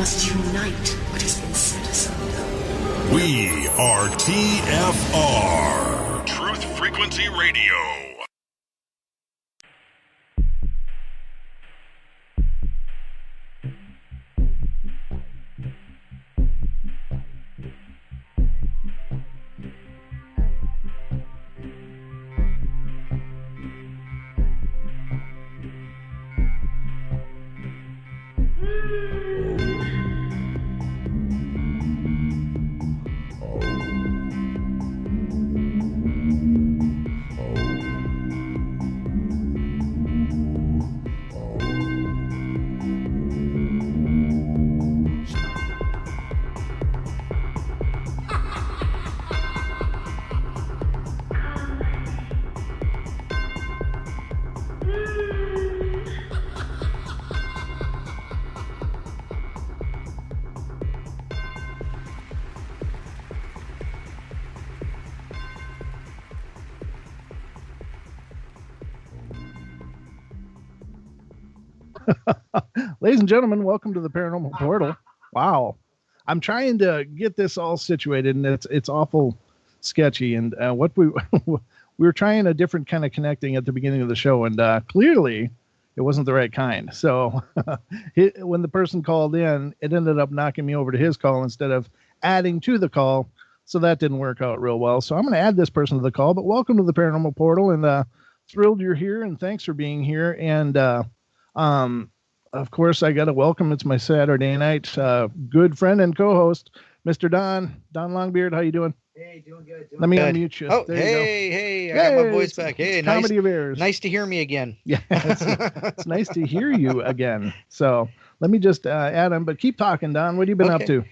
must unite what has been set asunder. We are TFR, Truth Frequency Radio. Ladies and gentlemen, welcome to the Paranormal Portal. Wow. I'm trying to get this all situated, and it's awful sketchy. And what we were trying a different kind of connecting at the beginning of the show, and clearly it wasn't the right kind. So when the person called in, it ended up knocking me over to his call instead of adding to the call. So that didn't work out real well. So I'm going to add this person to the call. But welcome to the Paranormal Portal, and thrilled you're here, and thanks for being here. And of course, I got to welcome. It's my Saturday night good friend and co-host, Mr. Don Longbeard. How you doing? Hey, doing good. Let me unmute you. Oh, there you hey, go. I got my voice back. Hey, nice, comedy of errors. Nice to hear me again. Yeah, it's nice to hear you again. So let me just add him, but keep talking, Don. What have you been up to?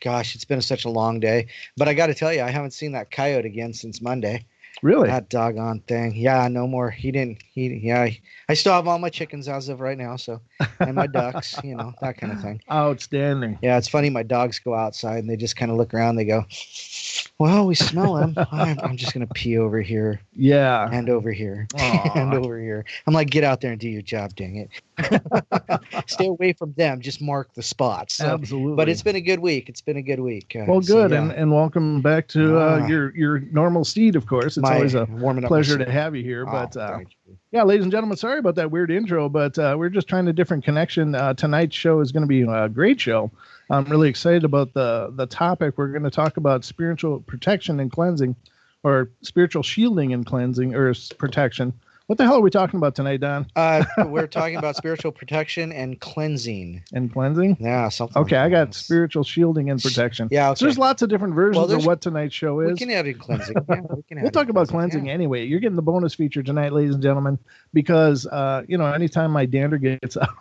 Gosh, it's been such a long day. But I got to tell you, I haven't seen that coyote again since Monday. Really? That doggone thing. Yeah, no more. I still have all my chickens as of right now, so, and my ducks, that kind of thing. Outstanding. Yeah, it's funny. My dogs go outside and they just kind of look around. They go, well, we smell them. I'm just going to pee over here. Yeah. And over here. Aww. And over here. I'm like, get out there and do your job, dang it. Stay away from them. Just mark the spots. So, absolutely. But it's been a good week. Well, good. So, yeah. And welcome back to your normal seat, of course. It's always a pleasure to have you here. But yeah, ladies and gentlemen, sorry about that weird intro, but we're just trying a different connection. Tonight's show is going to be a great show. I'm really excited about the topic. We're going to talk about spiritual protection and cleansing, or spiritual shielding and cleansing, or protection. What the hell are we talking about tonight, Don? We're talking about spiritual protection and cleansing. And cleansing? Yeah, something. Okay, I got spiritual shielding and protection. Yeah, okay. So there's lots of different versions of what tonight's show is. We can add in cleansing. Yeah, we'll talk about cleansing anyway. You're getting the bonus feature tonight, ladies and gentlemen, because anytime my dander gets up,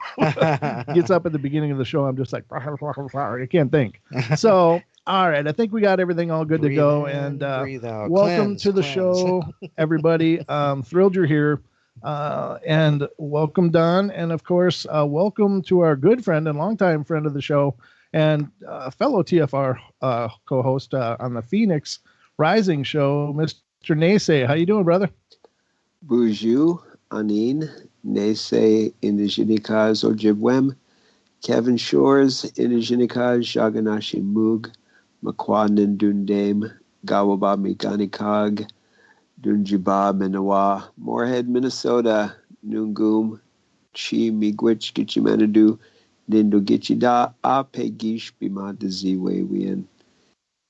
gets up at the beginning of the show, I'm just like, I can't think. So. All right, I think we got everything all good to go, and welcome to the show, everybody. Thrilled you're here, and welcome, Don, and of course, welcome to our good friend and longtime friend of the show, and fellow TFR co-host on the Phoenix Rising show, Mr. NeSe. How you doing, brother? Bonjour, Anin, NeSe Indigenikaz Ojibwem, Kevin Shores Indigenikaz Jaganashi Moog, Makwanan Dundame, Gawaba Mikanikag, Dunjiba Menawa, Moorhead, Minnesota, Nungum, Chi Miigwich Gichimanadu, Nindo Gichida, Apegish Bimata Ziwe Wien.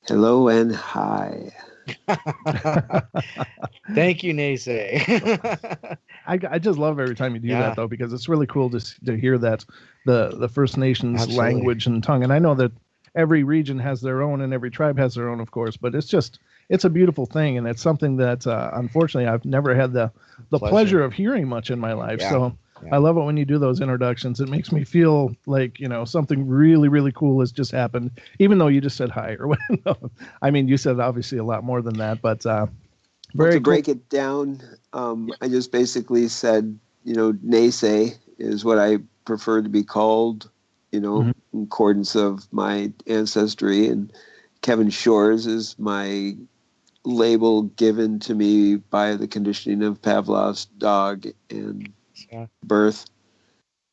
Hello and hi. Thank you, NeSe. I just love every time you do that, though, because it's really cool to hear that the First Nations language and tongue. And I know that every region has their own, and every tribe has their own, of course. But it's a beautiful thing, and it's something that unfortunately I've never had the pleasure of hearing much in my life. Yeah. So I love it when you do those introductions. It makes me feel like something really, really cool has just happened, even though you just said hi or what. I mean, you said obviously a lot more than that, but very to break it down, I just basically said NeSe is what I prefer to be called. In accordance of my ancestry, and Kevin Shores is my label given to me by the conditioning of Pavlov's dog and birth.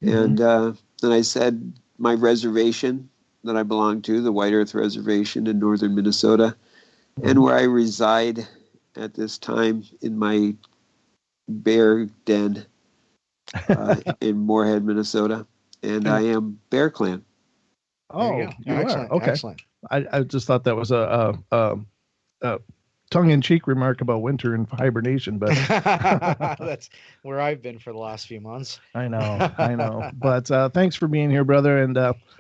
And then I said, my reservation that I belong to, the White Earth Reservation in northern Minnesota, and where I reside at this time in my bear den in Moorhead, Minnesota. And I am Bear Clan. Oh, you you excellent, are. Okay. excellent. I just thought that was a tongue-in-cheek remark about winter and hibernation, but That's where I've been for the last few months. I know. But thanks for being here, brother, and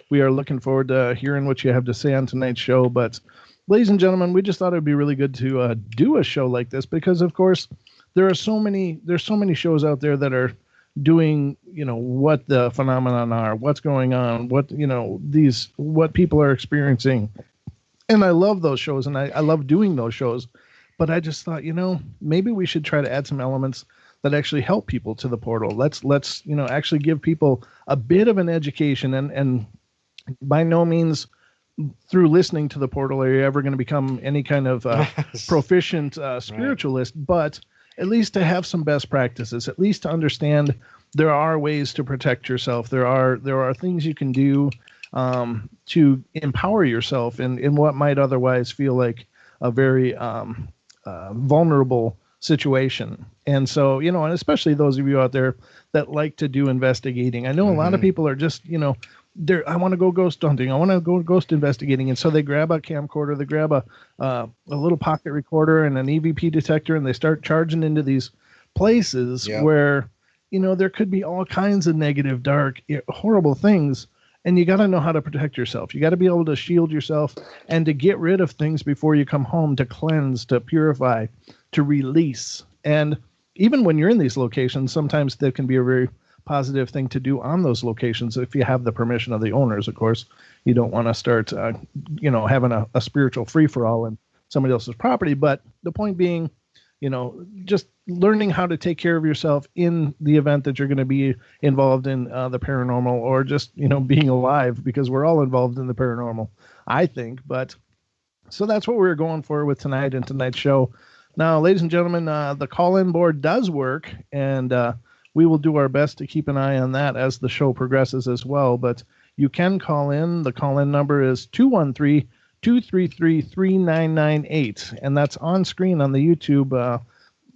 we are looking forward to hearing what you have to say on tonight's show. But, ladies and gentlemen, we just thought it would be really good to do a show like this because, of course, there's so many shows out there that are doing, what the phenomenon are, what's going on, what people are experiencing. And I love those shows, and I love doing those shows. But I just thought, maybe we should try to add some elements that actually help people to the portal. Let's actually give people a bit of an education. And by no means through listening to the portal are you ever going to become any kind of proficient spiritualist, but at least to have some best practices, at least to understand there are ways to protect yourself. There are things you can do to empower yourself in what might otherwise feel like a very vulnerable situation. And so, and especially those of you out there that like to do investigating. I know a lot of people are just, I want to go ghost hunting. I want to go ghost investigating. And so they grab a camcorder, they grab a little pocket recorder and an EVP detector, and they start charging into these places where, there could be all kinds of negative, dark, horrible things. And you got to know how to protect yourself. You got to be able to shield yourself and to get rid of things before you come home, to cleanse, to purify, to release. And even when you're in these locations, sometimes there can be a very positive thing to do on those locations if you have the permission of the owners. Of course, you don't want to start, having a spiritual free-for-all in somebody else's property. But the point being, just learning how to take care of yourself in the event that you're going to be involved in the paranormal, or just, being alive, because we're all involved in the paranormal, I think. But so that's what we're going for with tonight and tonight's show. Now, ladies and gentlemen, the call-in board does work, and we will do our best to keep an eye on that as the show progresses as well. But you can call in. The call-in number is 213-233-3998, and that's on screen on the YouTube,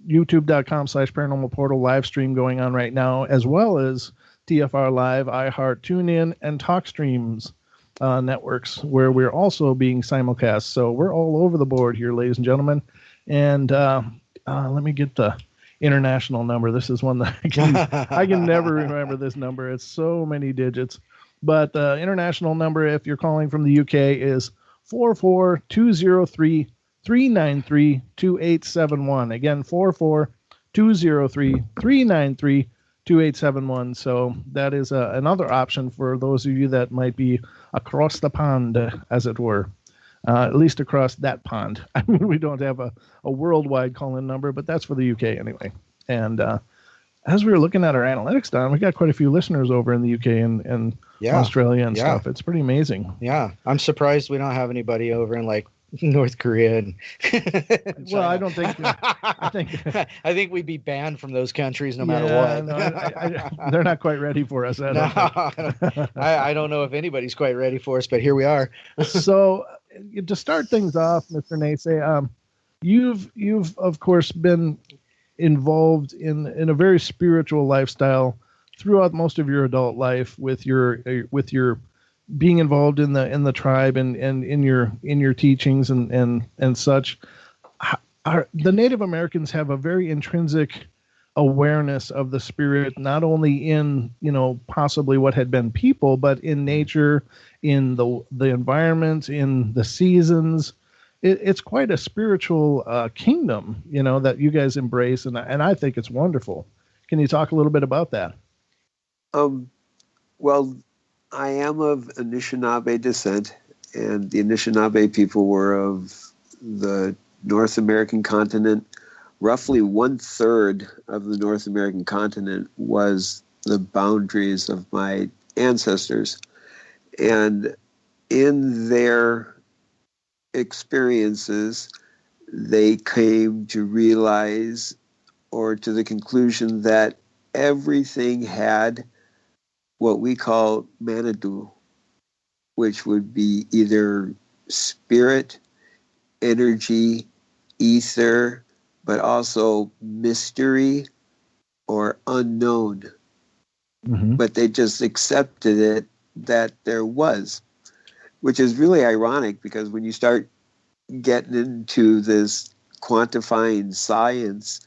youtube.com/paranormal portal live stream going on right now, as well as TFR Live, iHeart, TuneIn, and TalkStreams networks, where we're also being simulcast. So we're all over the board here, ladies and gentlemen. And let me get the international number. This is one that I can never remember this number. It's so many digits. But the international number, if you're calling from the UK, is 44203-393-2871. Again, 44203-393-2871. So that is another option for those of you that might be across the pond, as it were. At least across that pond. I mean, we don't have a worldwide call-in number, but that's for the UK anyway. And as we were looking at our analytics, Don, we got quite a few listeners over in the UK and Australia and stuff. It's pretty amazing. Yeah, I'm surprised we don't have anybody over in like North Korea. And well, I don't think. I think we'd be banned from those countries no matter what. No, they're not quite ready for us. I don't know if anybody's quite ready for us, but here we are. So, to start things off, Mr. NeSe, you've of course been involved in a very spiritual lifestyle throughout most of your adult life, with your being involved in the tribe and in your teachings and such. The Native Americans have a very intrinsic awareness of the spirit, not only in possibly what had been people, but in nature, in the environment, in the seasons. It's quite a spiritual kingdom, that you guys embrace, and I think it's wonderful. Can you talk a little bit about that? Well, I am of Anishinaabe descent, and the Anishinaabe people were of the North American continent. Roughly 1/3 of the North American continent was the boundaries of my ancestors. And in their experiences, they came to realize, or to the conclusion, that everything had what we call Manadu, which would be either spirit, energy, ether, but also mystery or unknown. Mm-hmm. But they just accepted it that there was, which is really ironic because when you start getting into this quantifying science,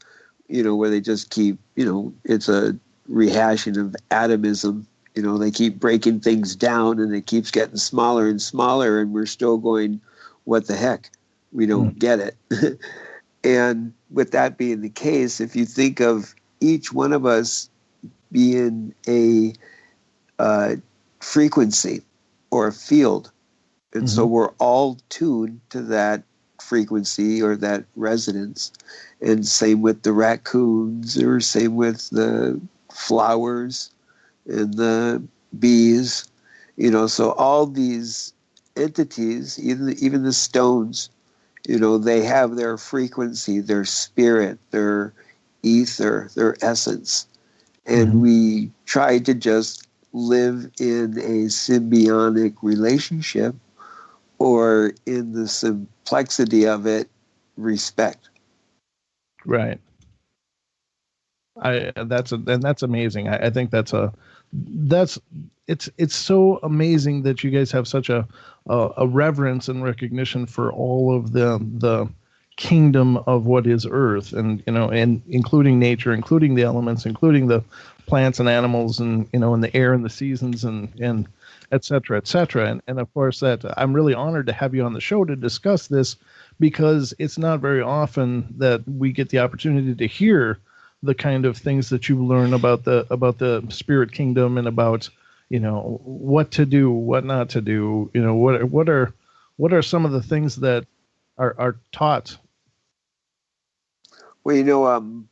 where they just keep, it's a rehashing of atomism. They keep breaking things down and it keeps getting smaller and smaller, and we're still going, what the heck? We don't get it. And with that being the case, if you think of each one of us being a frequency or a field, and so we're all tuned to that frequency or that resonance, and same with the raccoons, or same with the flowers and the bees, so all these entities, even the stones, they have their frequency, their spirit, their ether, their essence. And we try to just live in a symbiotic relationship, or in the complexity of it, respect. Right. That's amazing. I think it's so amazing that you guys have such a reverence and recognition for all of the kingdom of what is Earth, and and including nature, including the elements, including the plants and animals, and and the air and the seasons, and et cetera, et cetera. And of course, that I'm really honored to have you on the show to discuss this, because it's not very often that we get the opportunity to hear the kind of things that you learn about the spirit kingdom, and about what to do, what not to do, what are some of the things that are taught. Well,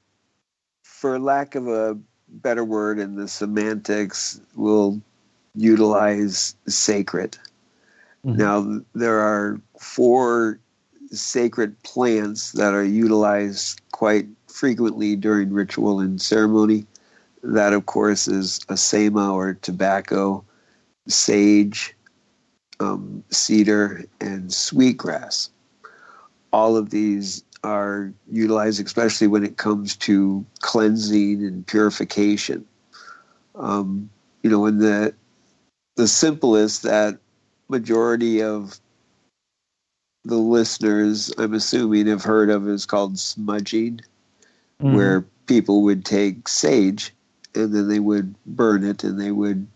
for lack of a better word in the semantics, we'll utilize sacred. Now, there are 4 sacred plants that are utilized quite frequently during ritual and ceremony. That, of course, is asema or tobacco, sage, cedar, and sweetgrass. All of these are utilized, especially when it comes to cleansing and purification. And the simplest that majority of the listeners, I'm assuming, have heard of is called smudging, where people would take sage and then they would burn it, and they would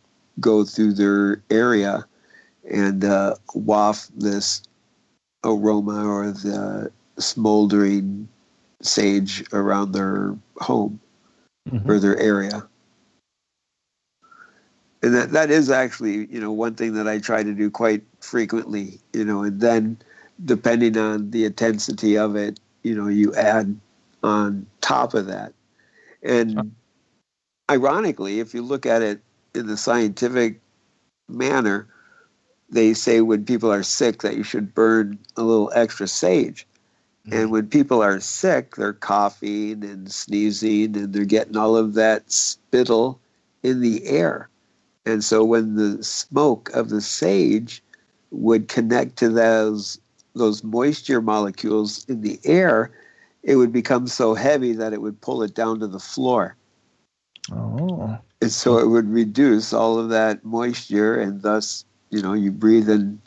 go through their area and waft this aroma or the smoldering sage around their home or their area. And that is actually, one thing that I try to do quite frequently, and then depending on the intensity of it, you add on top of that. And ironically, if you look at it in the scientific manner, they say when people are sick that you should burn a little extra sage. And when people are sick, they're coughing and sneezing, and they're getting all of that spittle in the air. And so when the smoke of the sage would connect to those moisture molecules in the air, it would become so heavy that it would pull it down to the floor. Oh. And so it would reduce all of that moisture, and thus, you breathe in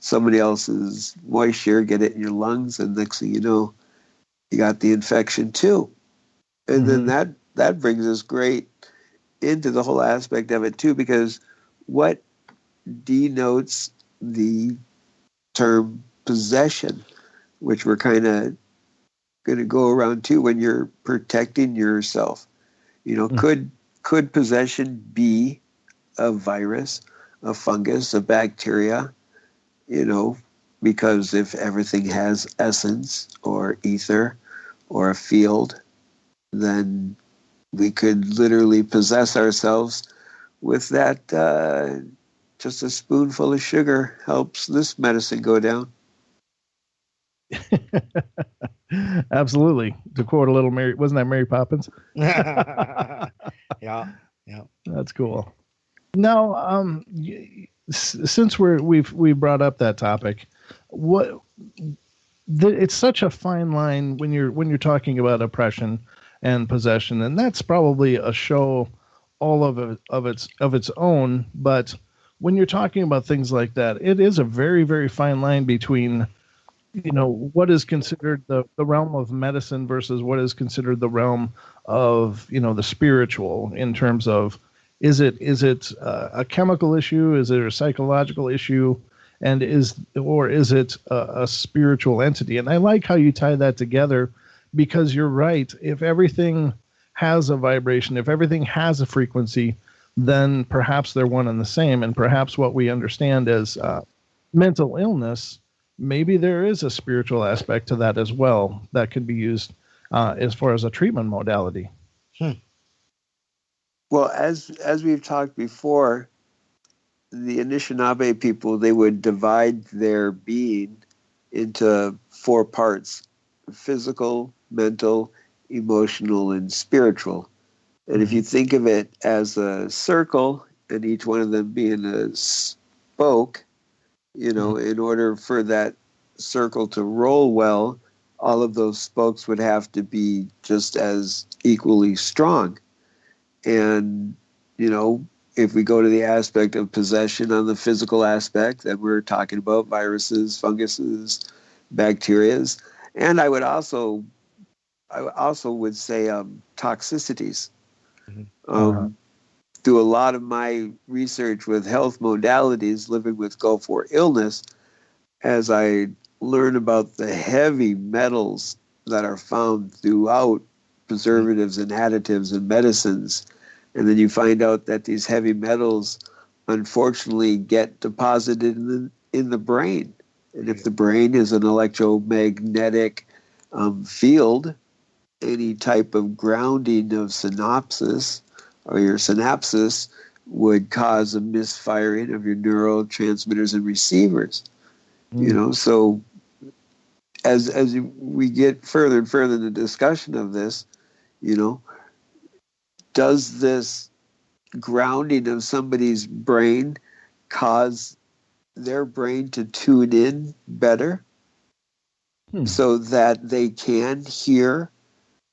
somebody else's moisture, get it in your lungs, and next thing you know, you got the infection too. And then that brings us great into the whole aspect of it too, because what denotes the term possession, which we're kind of going to go around too, when you're protecting yourself, could possession be a virus, a fungus, a bacteria? Because if everything has essence or ether or a field, then we could literally possess ourselves with that. Just a spoonful of sugar helps this medicine go down. Absolutely. To quote a little Mary, wasn't that Mary Poppins? Yeah. That's cool. Now, since we've brought up that topic, what it's such a fine line when you're talking about oppression and possession, and that's probably a show all of its own. But when you're talking about things like that, it is a very, very fine line between, what is considered the realm of medicine versus what is considered the realm of, the spiritual, in terms of, is it a chemical issue? Is it a psychological issue? And is it a spiritual entity? And I like how you tie that together, because you're right. If everything has a vibration, if everything has a frequency, then perhaps they're one and the same. And perhaps what we understand as mental illness, maybe there is a spiritual aspect to that as well that could be used as far as a treatment modality. Well, as we've talked before, the Anishinaabe people, they would divide their being into 4 parts: physical, mental, emotional, and spiritual. And if you think of it as a circle, and each one of them being a spoke, in order for that circle to roll well, all of those spokes would have to be just as equally strong. And, if we go to the aspect of possession on the physical aspect, then we're talking about viruses, funguses, bacterias. And I would also would say toxicities. Through a lot of my research with health modalities, living with Gulf War illness, as I learn about the heavy metals that are found throughout preservatives and additives and medicines, and then you find out that these heavy metals unfortunately get deposited in the brain. And if the brain is an electromagnetic field, any type of grounding of synapses or your synapses would cause a misfiring of your neurotransmitters and receivers. So as we get further and further in the discussion of this, does this grounding of somebody's brain cause their brain to tune in better so that they can hear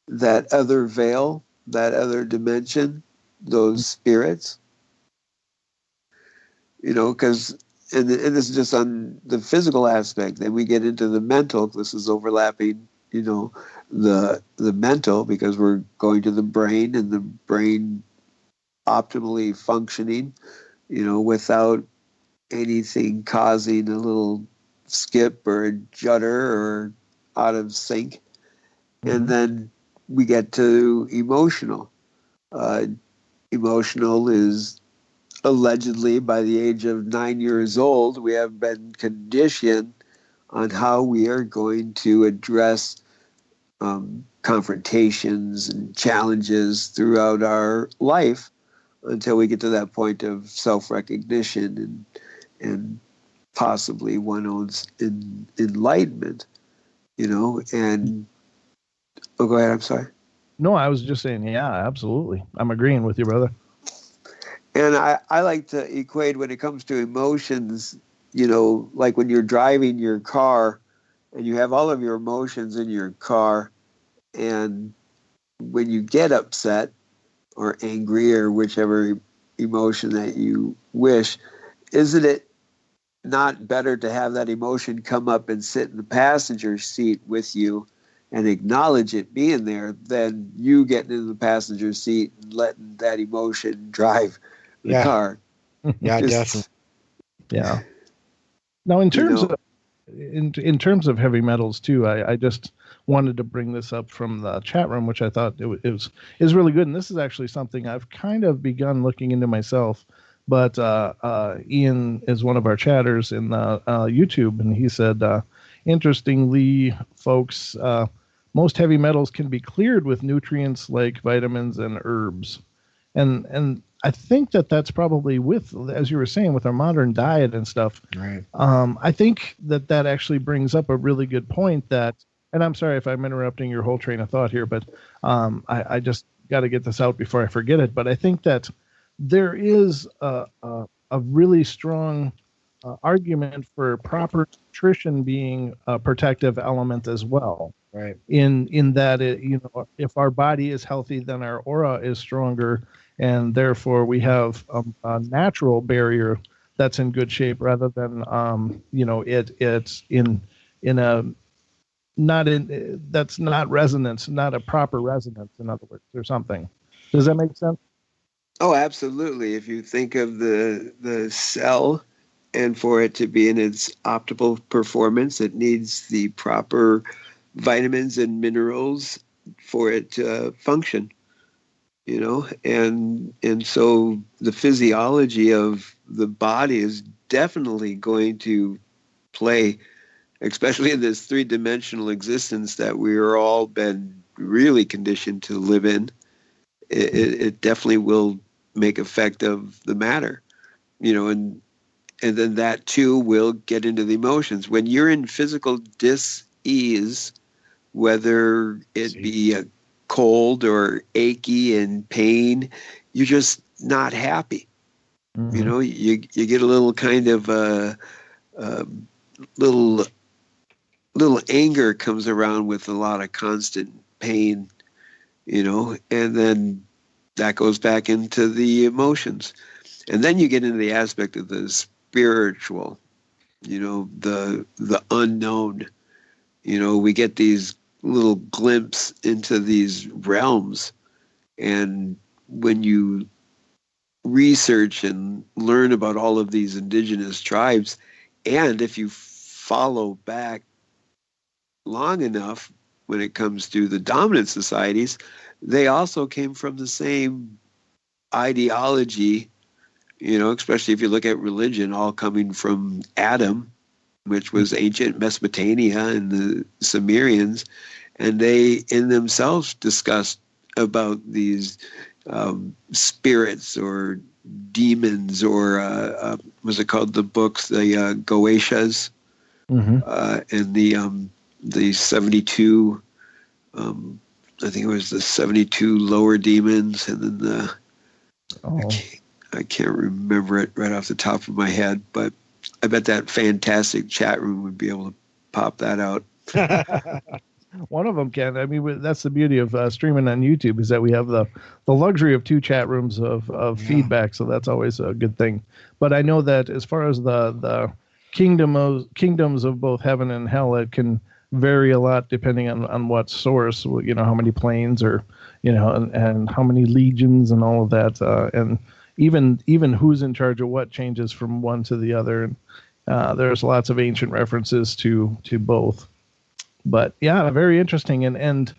that other veil, that other dimension, those spirits? Because, and this is just on the physical aspect. Then we get into the mental. This is overlapping, the mental, because we're going to the brain, and the brain optimally functioning, without anything causing a little skip or a judder or out of sync. And then we get to emotional. Emotional is allegedly, by the age of 9 years old, we have been conditioned on how we are going to address confrontations and challenges throughout our life, until we get to that point of self-recognition and possibly one own's enlightenment, and go ahead, I'm sorry. No, I was just saying, yeah, absolutely. I'm agreeing with you, brother. And I like to equate, when it comes to emotions, like when you're driving your car and you have all of your emotions in your car, and when you get upset or angry or whichever emotion that you wish, isn't it not better to have that emotion come up and sit in the passenger seat with you and acknowledge it being there than you getting in the passenger seat and letting that emotion drive the car? Yeah, definitely. Yeah. Now, in terms of in terms of heavy metals too, I just wanted to bring this up from the chat room, which I thought is really good. And this is actually something I've kind of begun looking into myself. But Ian is one of our chatters in YouTube, and he said, interestingly, folks, most heavy metals can be cleared with nutrients like vitamins and herbs. And I think that's probably, with, as you were saying, with our modern diet and stuff. Right. I think that actually brings up a really good point that, and I'm sorry if I'm interrupting your whole train of thought here, but I just got to get this out before I forget it. But I think that there is a a really strong argument for proper nutrition being a protective element as well. Right. In that if our body is healthy, then our aura is stronger, and therefore we have a natural barrier that's in good shape, rather than it's in a not in that's not resonance, not a proper resonance, in other words, or something. Does that make sense? Oh, absolutely. If you think of the cell, and for it to be in its optimal performance, it needs the proper vitamins and minerals for it to function. And so the physiology of the body is definitely going to play, especially in this three-dimensional existence that we're all been really conditioned to live in. It definitely will make effect of the matter, and then that too will get into the emotions. When you're in physical dis-ease, whether it be a cold or achy and pain, you're just not happy. Mm-hmm. You get a little kind of little anger comes around with a lot of constant pain, and then that goes back into the emotions. And then you get into the aspect of the spiritual, the unknown. We get these little glimpse into these realms. And when you research and learn about all of these indigenous tribes, and if you follow back long enough when it comes to the dominant societies, they also came from the same ideology, especially if you look at religion, all coming from Adam, which was ancient Mesopotamia and the Sumerians, and they in themselves discussed about these spirits or demons, or what's it called, the books, the Goetias, and the 72, I think it was the 72 lower demons, and then I can't remember it right off the top of my head, but I bet that fantastic chat room would be able to pop that out. One of them can. I mean, that's the beauty of streaming on YouTube, is that we have the luxury of 2 chat rooms of feedback, so that's always a good thing. But I know that as far as the kingdoms of both heaven and hell, it can vary a lot depending on what source, how many planes, or and how many legions and all of that, and even who's in charge of what changes from one to the other. And there's lots of ancient references to both. But yeah, very interesting. And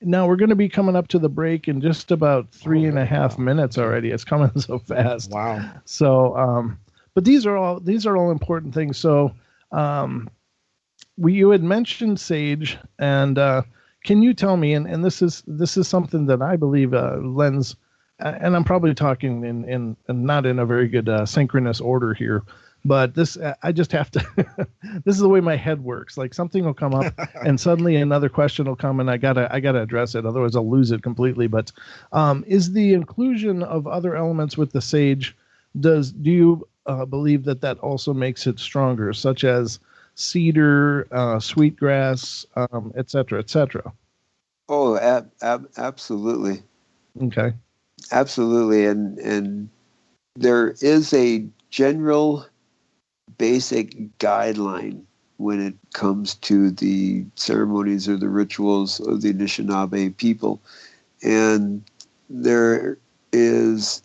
now we're going to be coming up to the break in just about 3.5 minutes already. It's coming so fast. Wow. So, but these are all important things. So, you had mentioned sage, and can you tell me? And this is something that I believe lends, and I'm probably talking in not in a very good synchronous order here. But this, I just have to, this is the way my head works. Like, something will come up and suddenly another question will come, and I gotta address it. Otherwise I'll lose it completely. But is the inclusion of other elements with the sage, do you believe that also makes it stronger, such as cedar, sweetgrass, et cetera, et cetera? Oh, absolutely. Okay. Absolutely. And there is a general basic guideline when it comes to the ceremonies or the rituals of the Anishinaabe people. And there is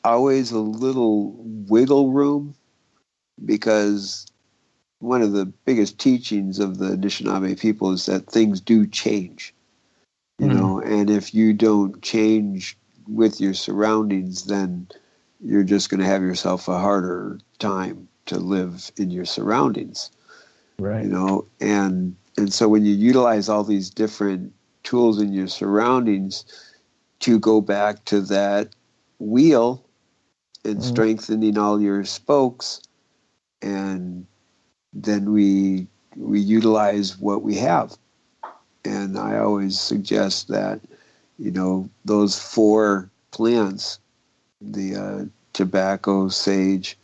always a little wiggle room, because one of the biggest teachings of the Anishinaabe people is that things do change, and if you don't change with your surroundings, then you're just going to have yourself a harder time to live in your surroundings, right? And so when you utilize all these different tools in your surroundings to go back to that wheel and strengthening all your spokes, and then we utilize what we have. And I always suggest that, those 4 plants, the tobacco, sage,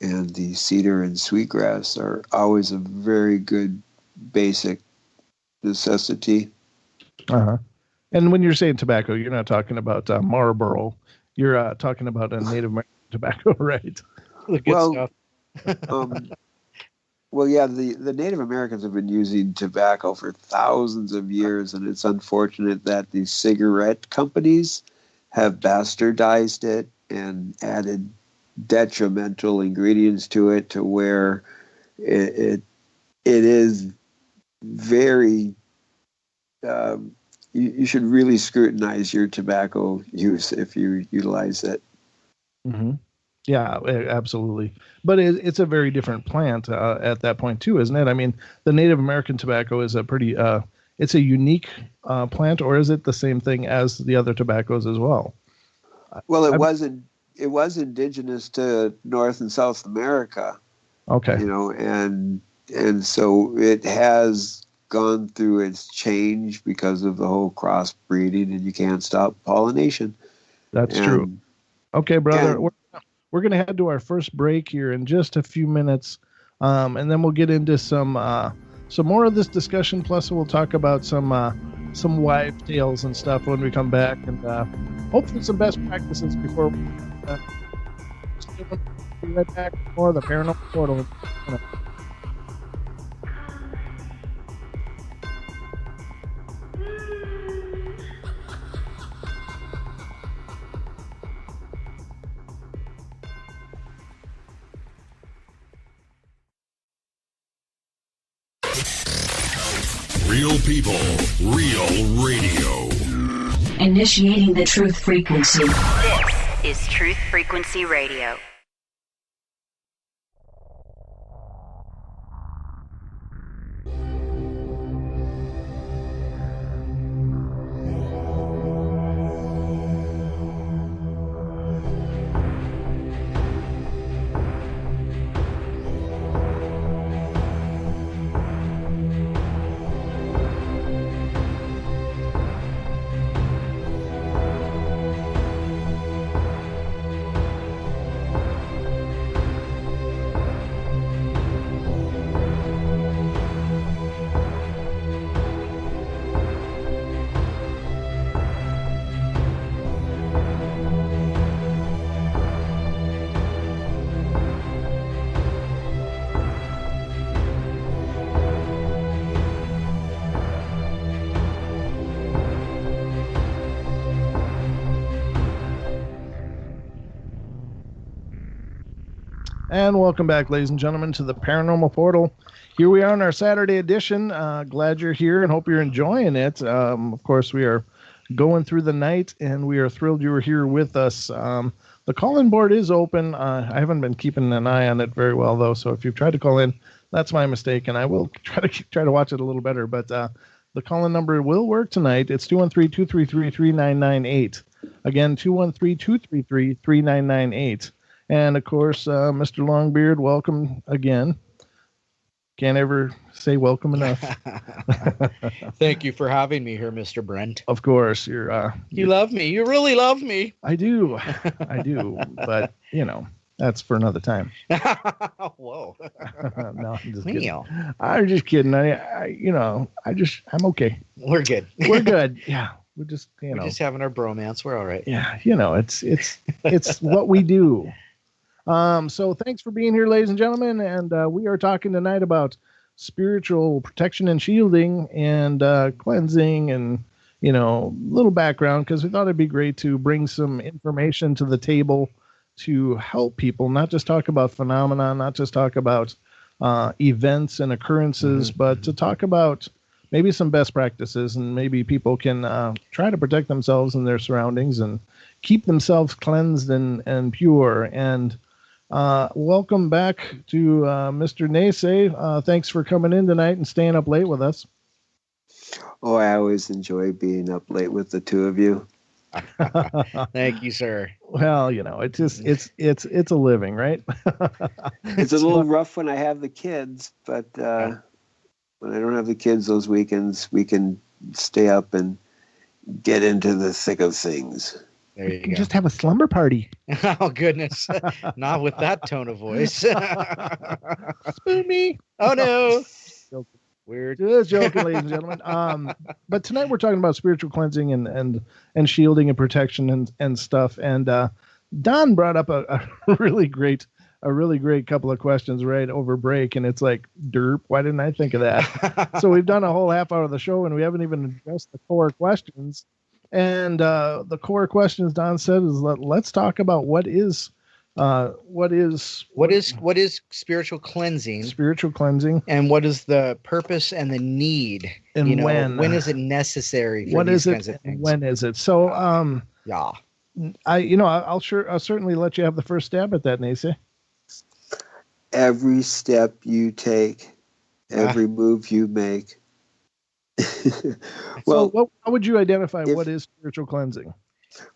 and the cedar and sweetgrass are always a very good basic necessity. Uh-huh. And when you're saying tobacco, you're not talking about Marlboro. You're talking about a Native American tobacco, right? The good Well, stuff. Well, yeah, the Native Americans have been using tobacco for thousands of years, and it's unfortunate that the cigarette companies have bastardized it and added detrimental ingredients to it, to where it is very. You should really scrutinize your tobacco use if you utilize it. Mm-hmm. Yeah, absolutely. But it's a very different plant at that point too, isn't it? I mean, the Native American tobacco is a pretty, it's a unique plant, or is it the same thing as the other tobaccos as well? Well, it was indigenous to North and South America, Okay. and so it has gone through its change because of the whole crossbreeding, and you can't stop pollination. That's true. And Okay, brother. and We're going to head to our first break here in just a few minutes, and then we'll get into some more of this discussion. Plus, we'll talk about some wives' tales and stuff when we come back, and hopefully some best practices before we be right back with more of the Paranormal Portal. Real people, real radio. Initiating the truth frequency. This is Truth Frequency Radio. And welcome back, ladies and gentlemen, to the Paranormal Portal. Here we are in our Saturday edition. Glad you're here and hope you're enjoying it. Of course, we are going through the night, and we are thrilled you were here with us. The call-in board is open. I haven't been keeping an eye on it very well, though, so if you've tried to call in, that's my mistake, and I will try to watch it a little better. But the call-in number will work tonight. It's 213-233-3998. Again, 213-233-3998. And, of course, Mr. Longbeard, welcome again. Can't ever say welcome enough. Thank you for having me here, Mr. Brent. Of course. You love me. You really love me. I do. I do. But, that's for another time. Whoa. No, I'm just kidding. I'm just kidding. I'm okay. We're good. We're good. Yeah. We're just, We're just having our bromance. We're all right. Yeah. It's what we do. So thanks for being here, ladies and gentlemen. And we are talking tonight about spiritual protection and shielding and cleansing and, little background, because we thought it'd be great to bring some information to the table to help people, not just talk about phenomena, not just talk about events and occurrences, but to talk about maybe some best practices, and maybe people can try to protect themselves and their surroundings and keep themselves cleansed and pure. And welcome back to Mr. NeSe. Thanks for coming in tonight and staying up late with us. Oh, I always enjoy being up late with the two of you. Thank you, sir. Well, it's just it's a living, right? It's a little rough when I have the kids, but when I don't have the kids those weekends, we can stay up and get into the thick of things. There you can go. just have a slumber party. Oh goodness, not with that tone of voice. Spoon me. Oh no, Joking. weird. Just joking, ladies and gentlemen. But tonight we're talking about spiritual cleansing and shielding and protection and stuff. And Don brought up a really great couple of questions right over break, and it's like, derp, why didn't I think of that? So we've done a whole half hour of the show and we haven't even addressed the core questions. And the core questions Don said is let's talk about what is spiritual cleansing, and what is the purpose and the need, and when is it necessary for what these is kinds it of things? when is it? So Yeah. I'll certainly let you have the first stab at that, NeSe. Every step you take, every move you make. Well, so how would you identify what is spiritual cleansing?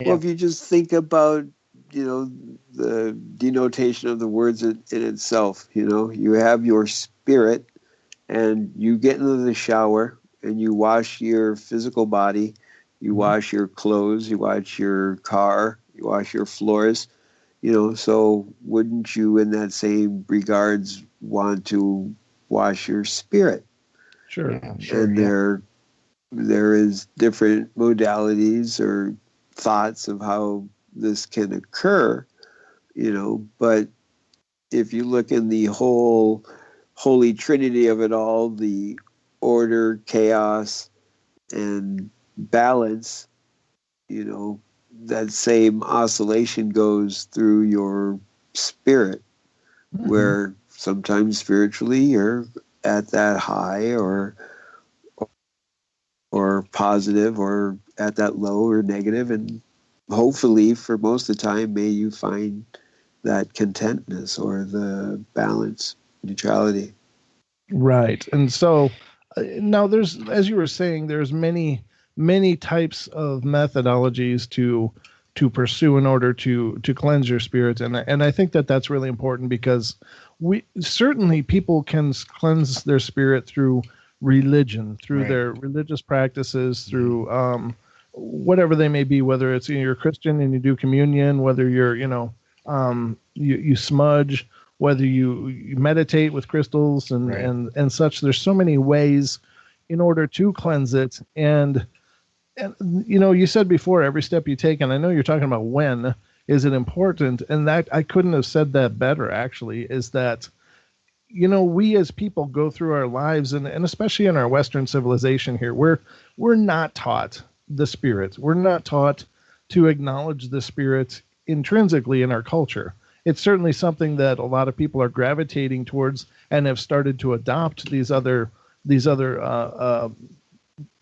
Well, if you just think about, the denotation of the words in itself, you have your spirit and you get into the shower and you wash your physical body, you wash your clothes, you wash your car, you wash your floors, so wouldn't you in that same regards want to wash your spirit? Sure. Yeah, sure. And there is different modalities or thoughts of how this can occur, but if you look in the whole holy trinity of it all, the order, chaos, and balance, that same oscillation goes through your spirit, where sometimes spiritually you're at that high or positive, or at that low or negative, and hopefully for most of the time may you find that contentness or the balance, neutrality. Right. And so now there's, as you were saying, there's many types of methodologies to pursue in order to cleanse your spirit, and I think that that's really important, because people can cleanse their spirit through religion, through their religious practices, through whatever they may be, whether it's you're Christian and you do communion, whether you're you smudge, whether you meditate with crystals and such. There's so many ways in order to cleanse it. And you said before, every step you take, and I know you're talking about when is it important, and that I couldn't have said that better, actually, is that we as people go through our lives, and especially in our Western civilization here, we're not taught the spirit. We're not taught to acknowledge the spirit intrinsically in our culture. It's certainly something that a lot of people are gravitating towards and have started to adopt these other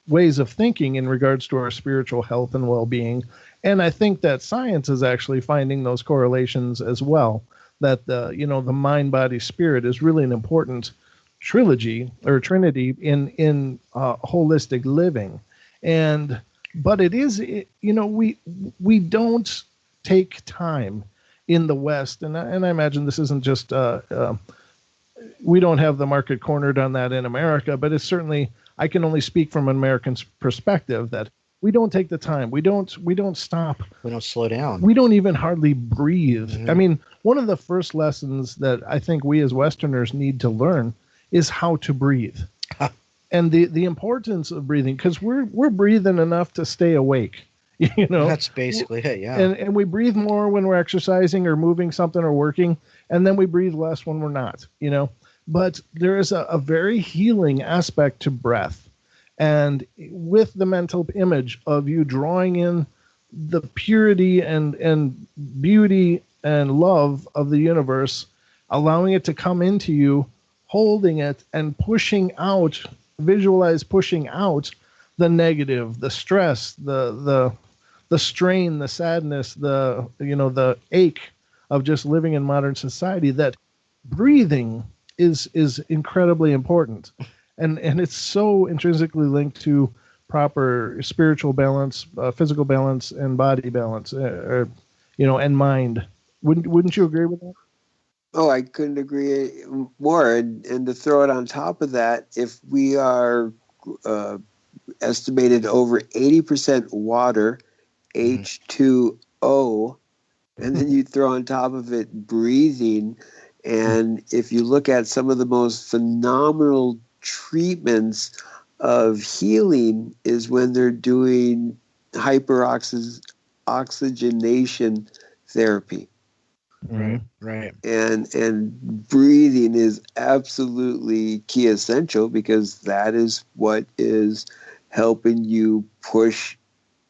ways of thinking in regards to our spiritual health and well-being. And I think that science is actually finding those correlations as well, that the mind, body, spirit is really an important trilogy or trinity in holistic living. But it is, we don't take time in the West, and I imagine this isn't just we don't have the market cornered on that in America, but it's certainly, I can only speak from an American perspective, that we don't take the time. We don't stop. We don't slow down. We don't even hardly breathe. Mm-hmm. I mean, one of the first lessons that I think we as Westerners need to learn is how to breathe. And the importance of breathing, because we're breathing enough to stay awake. That's basically it, yeah. And we breathe more when we're exercising or moving something or working, and then we breathe less when we're not, But there is a very healing aspect to breath. And with the mental image of you drawing in the purity and beauty and love of the universe, allowing it to come into you, holding it and pushing out, visualize pushing out the negative, the stress, the strain, the sadness, the ache of just living in modern society. That breathing is incredibly important, and it's so intrinsically linked to proper spiritual balance, physical balance, and body balance, and mind. Wouldn't you agree with that? Oh, I couldn't agree more. And to throw it on top of that, if we are estimated over 80% water, H2O, O, and then you throw on top of it breathing. And if you look at some of the most phenomenal treatments of healing is when they're doing hyperoxygenation therapy. Right. Right. And breathing is absolutely key essential, because that is what is helping you push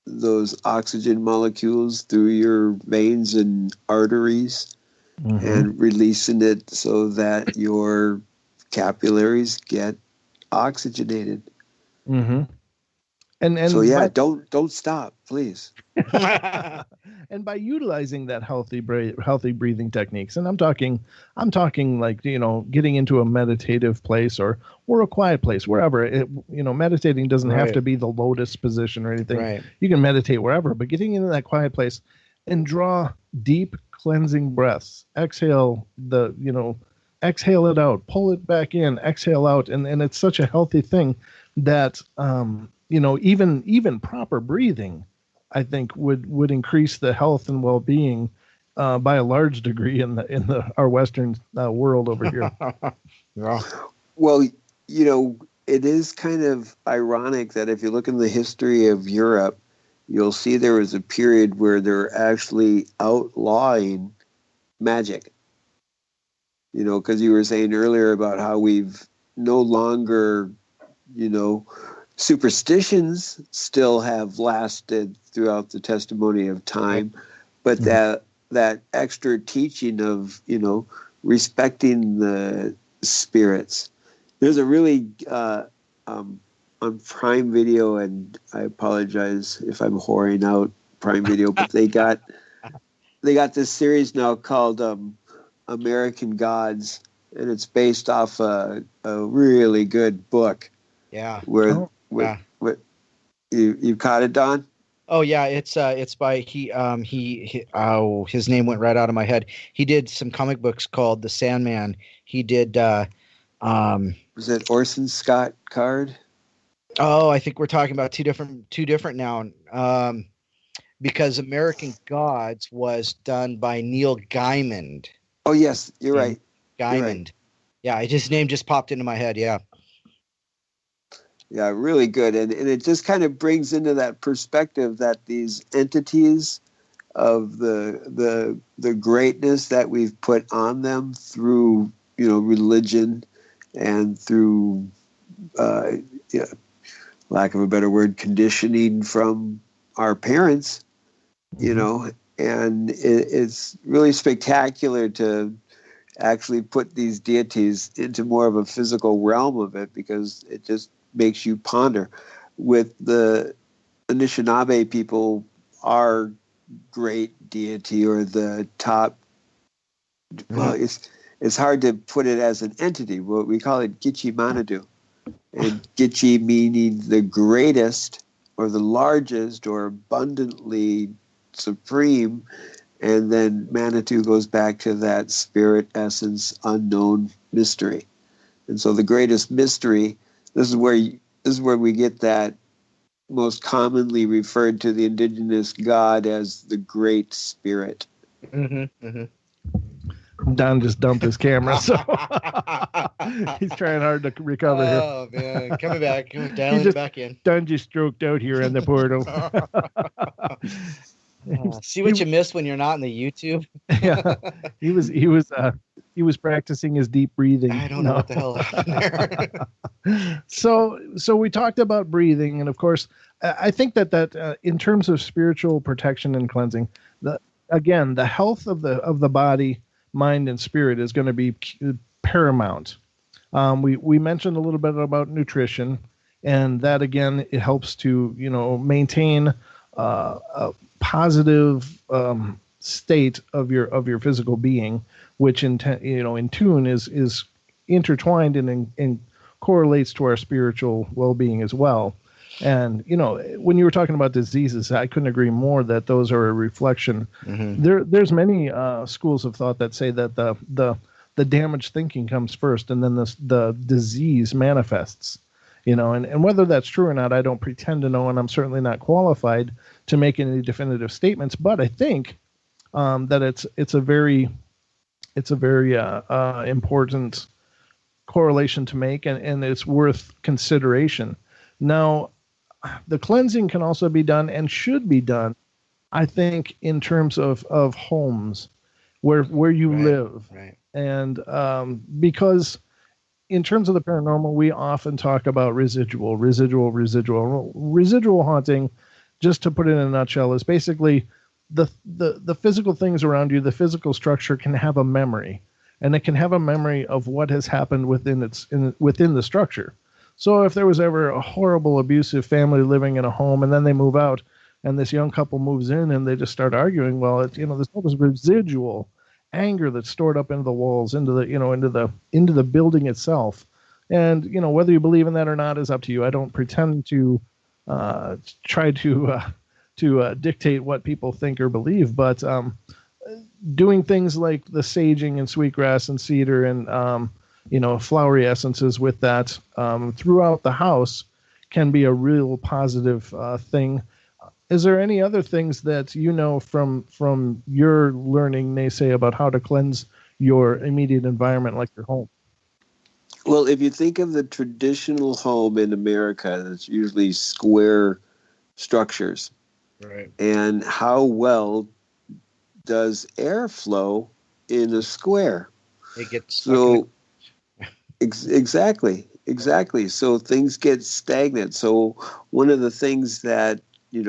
those oxygen molecules through your veins and arteries and releasing it so that your capillaries get oxygenated. Mm-hmm. And So yeah, by, don't stop, please. and by utilizing that healthy breathing techniques, and I'm talking like, getting into a meditative place or a quiet place, wherever meditating doesn't have Right. to be the lotus position or anything. Right. You can meditate wherever, but getting into that quiet place and draw deep cleansing breaths, exhale exhale it out, pull it back in, exhale out. And it's such a healthy thing that, even proper breathing, I think would increase the health and well-being by a large degree in our Western world over here. Yeah. Well, it is kind of ironic that if you look in the history of Europe, you'll see there was a period where they're actually outlawing magic. Because you were saying earlier about how we've no longer, superstitions still have lasted throughout the testimony of time, but that extra teaching of, respecting the spirits. There's a really, on Prime Video, and I apologize if I'm whoring out Prime Video, but they got this series now called American Gods, and it's based off a really good book. Yeah. Where you caught it, Don? Oh yeah, it's by his name went right out of my head. He did some comic books called The Sandman. He did Was it Orson Scott Card? Oh, I think we're talking about two different now. Because American Gods was done by Neil Gaiman. Oh yes, you're right. Gaiman. You're right. Yeah, his name just popped into my head. Yeah. Yeah, really good. And it just kind of brings into that perspective that these entities of the greatness that we've put on them through, religion and through, lack of a better word, conditioning from our parents, and it's really spectacular to actually put these deities into more of a physical realm of it, because it just makes you ponder. With the Anishinaabe people, our great deity, or the top, well, it's hard to put it as an entity. Well, we call it Gitchi Manadu, and Gitchi meaning the greatest, or the largest, or abundantly supreme, and then Manitou goes back to that spirit essence, unknown mystery. And so the greatest mystery, this is where we get that most commonly referred to the indigenous god as the Great Spirit. Mm-hmm, mm-hmm. Don just dumped his camera, so he's trying hard to recover here. Oh man, coming back, dialing it back in. Don just stroked out here in the portal. See what you missed when you're not in the YouTube. Yeah, he was practicing his deep breathing. I don't know what the hell happened there. So we talked about breathing, and of course, I think that in terms of spiritual protection and cleansing, the health of the body, mind, and spirit is going to be paramount. We mentioned a little bit about nutrition, and that again, it helps to maintain a positive state of your physical being, which in tune is intertwined and correlates to our spiritual well-being as well. And when you were talking about diseases, I couldn't agree more that those are a reflection. Mm-hmm. There's many schools of thought that say that the damaged thinking comes first, and then the disease manifests. and whether that's true or not, I don't pretend to know, and I'm certainly not qualified to make any definitive statements. But I think that it's a very important correlation to make, and it's worth consideration. Now, the cleansing can also be done and should be done, I think, in terms of homes where you live. Right. And because in terms of the paranormal, we often talk about residual haunting. Just to put it in a nutshell, is basically the physical things around you, the physical structure can have a memory, and it can have a memory of what has happened within the structure. So if there was ever a horrible abusive family living in a home, and then they move out, and this young couple moves in, and they just start arguing, well, there's all this residual anger that's stored up into the walls, into the building itself. And whether you believe in that or not is up to you. I don't pretend to try to dictate what people think or believe, but doing things like the saging and sweetgrass and cedar and flowery essences with that throughout the house can be a real positive thing. Is there any other things that from your learning, NeSe, about how to cleanse your immediate environment, like your home? Well, if you think of the traditional home in America, it's usually square structures. Right. And how well does air flow in a square? It gets so exactly. So things get stagnant. So one of the things that in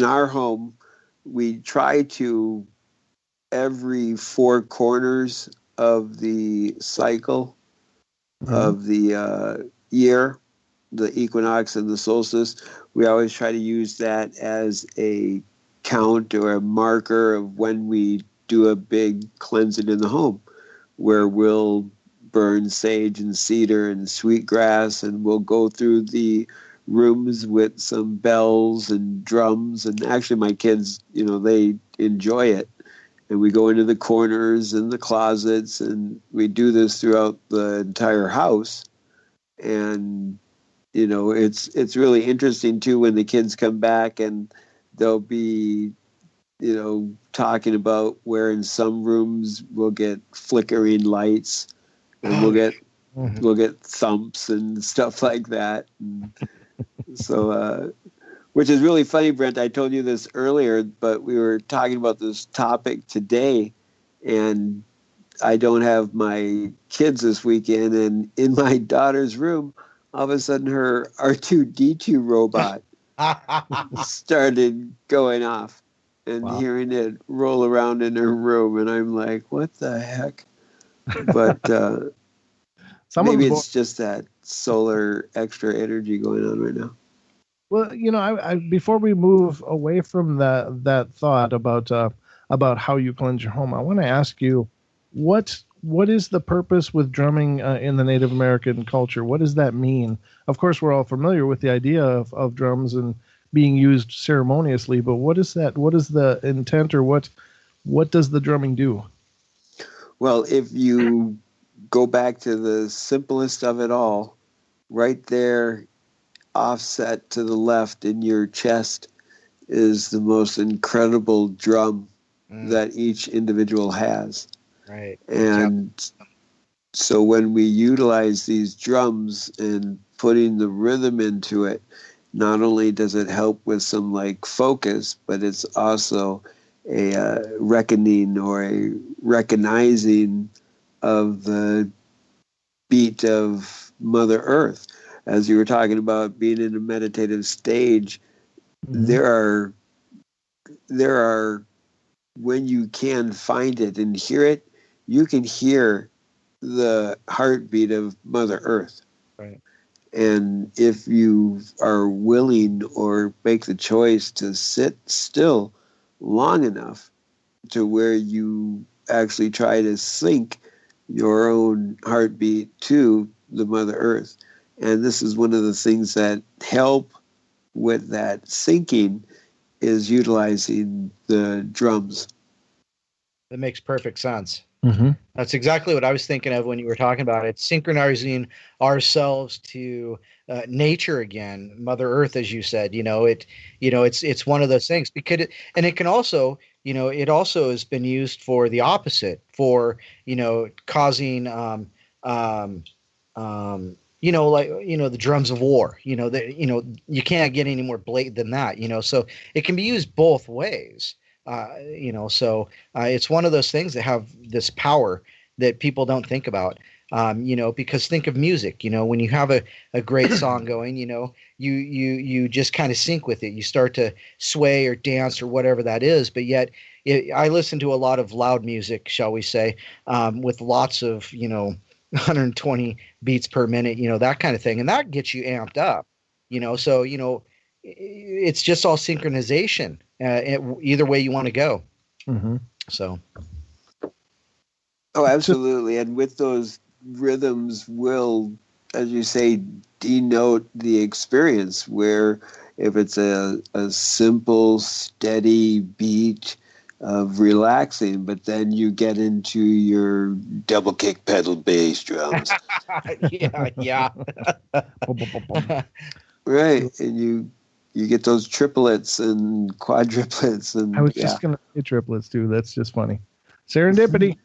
our home, we try to, every 4 corners of the cycle of the year, the equinox and the solstice, we always try to use that as a count or a marker of when we do a big cleansing in the home, where we'll burn sage and cedar and sweetgrass, and we'll go through the rooms with some bells and drums. And actually my kids, they enjoy it. And we go into the corners and the closets, and we do this throughout the entire house. And it's really interesting too when the kids come back, and they'll be talking about where in some rooms we'll get flickering lights, and we'll get thumps and stuff like that. And so which is really funny, Brent. I told you this earlier, but we were talking about this topic today, and I don't have my kids this weekend, and in my daughter's room, all of a sudden her R2-D2 robot started going off, and hearing it roll around in her room, and I'm like, what the heck? But maybe it's just that solar extra energy going on right now. Well, I before we move away from that thought about how you cleanse your home, I want to ask you, what is the purpose with drumming in the Native American culture? What does that mean? Of course, we're all familiar with the idea of drums and being used ceremoniously, but what is that? What is the intent, or what does the drumming do? Well, if you go back to the simplest of it all, right there, offset to the left in your chest, is the most incredible drum that each individual has. Right. And so when we utilize these drums and putting the rhythm into it, not only does it help with some focus, but it's also a reckoning or a recognizing of the beat of Mother Earth. As you were talking about being in a meditative stage, there are, when you can find it and hear it, you can hear the heartbeat of Mother Earth. Right. And if you are willing or make the choice to sit still long enough to where you actually try to sync your own heartbeat to the Mother Earth. And this is one of the things that help with that syncing, is utilizing the drums. That makes perfect sense. Mm-hmm. That's exactly what I was thinking of when you were talking about it. Synchronizing ourselves to nature again, Mother Earth, as you said. It's one of those things because it can also, it also has been used for the opposite, for causing the drums of war. You can't get any more blatant than that. So it can be used both ways. It's one of those things that have this power that people don't think about. Because think of music, when you have a great song going, you just kind of sync with it. You start to sway or dance or whatever that is. But yet I listen to a lot of loud music, shall we say, with lots of, 120 beats per minute, that kind of thing. And that gets you amped up, it's just all synchronization, either way you want to go. Mm-hmm. So. Oh, absolutely. And with those rhythms will, as you say, denote the experience, where if it's a simple, steady beat of relaxing, but then you get into your double kick pedal bass drums. yeah. Right. And you get those triplets and quadruplets. And I was just going to say triplets too. That's just funny. Serendipity.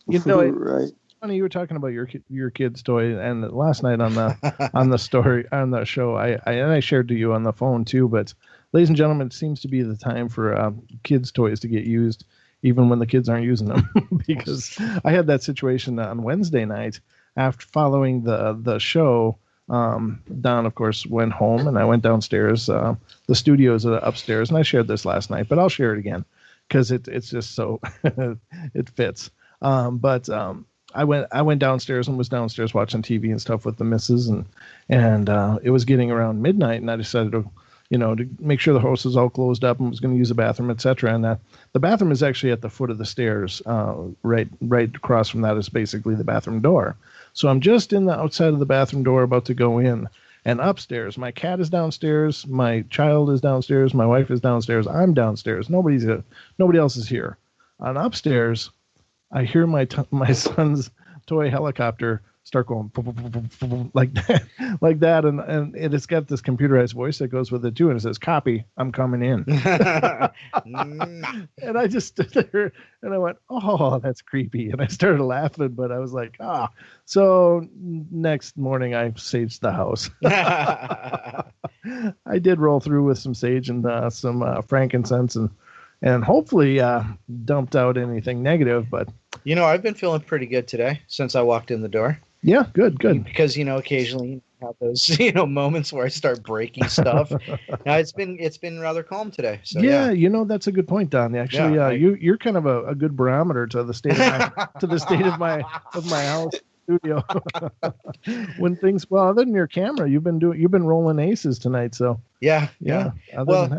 It's right. funny you were talking about your kid's toy, and last night on the show, I shared to you on the phone too. But ladies and gentlemen, it seems to be the time for kids' toys to get used, even when the kids aren't using them. Because I had that situation on Wednesday night after following the show. Don, of course, went home, and I went downstairs. The studio's upstairs, and I shared this last night, but I'll share it again because it's just so it fits. I went downstairs and was downstairs watching TV and stuff with the missus, and it was getting around midnight, and I decided to make sure the house was all closed up and was going to use the bathroom, etc. And the bathroom is actually at the foot of the stairs, right across from that is basically the bathroom door. So I'm just in the outside of the bathroom door about to go in, and upstairs, my cat is downstairs, my child is downstairs, my wife is downstairs, I'm downstairs. Nobody else is here. And upstairs, I hear my son's toy helicopter start going like that, and it's got this computerized voice that goes with it too, and it says, "Copy, I'm coming in." And I just stood there and I went, "Oh, that's creepy," and I started laughing, but I was like, "Ah." So next morning, I saged the house. I did roll through with some sage and some frankincense and hopefully dumped out anything negative, but I've been feeling pretty good today since I walked in the door. Yeah, good. Because occasionally you have those moments where I start breaking stuff. Now it's been rather calm today. So yeah, that's a good point, Don. Actually, you're kind of a good barometer to the state of my house studio. When things, well, other than your camera, you've been rolling aces tonight. So yeah. Other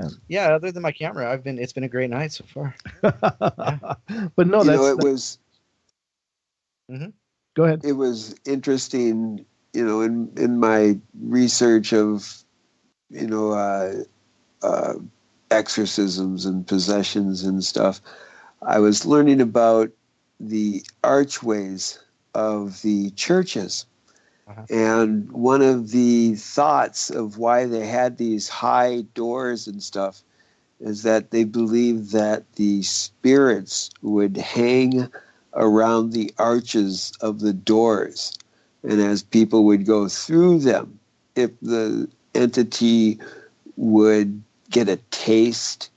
than my camera, it's been a great night so far. But no, it was. Mm-hmm. Go ahead. It was interesting, in my research of, exorcisms and possessions and stuff. I was learning about the archways of the churches. Uh-huh. And one of the thoughts of why they had these high doors and stuff is that they believed that the spirits would hang around the arches of the doors. And as people would go through them, if the entity would get a taste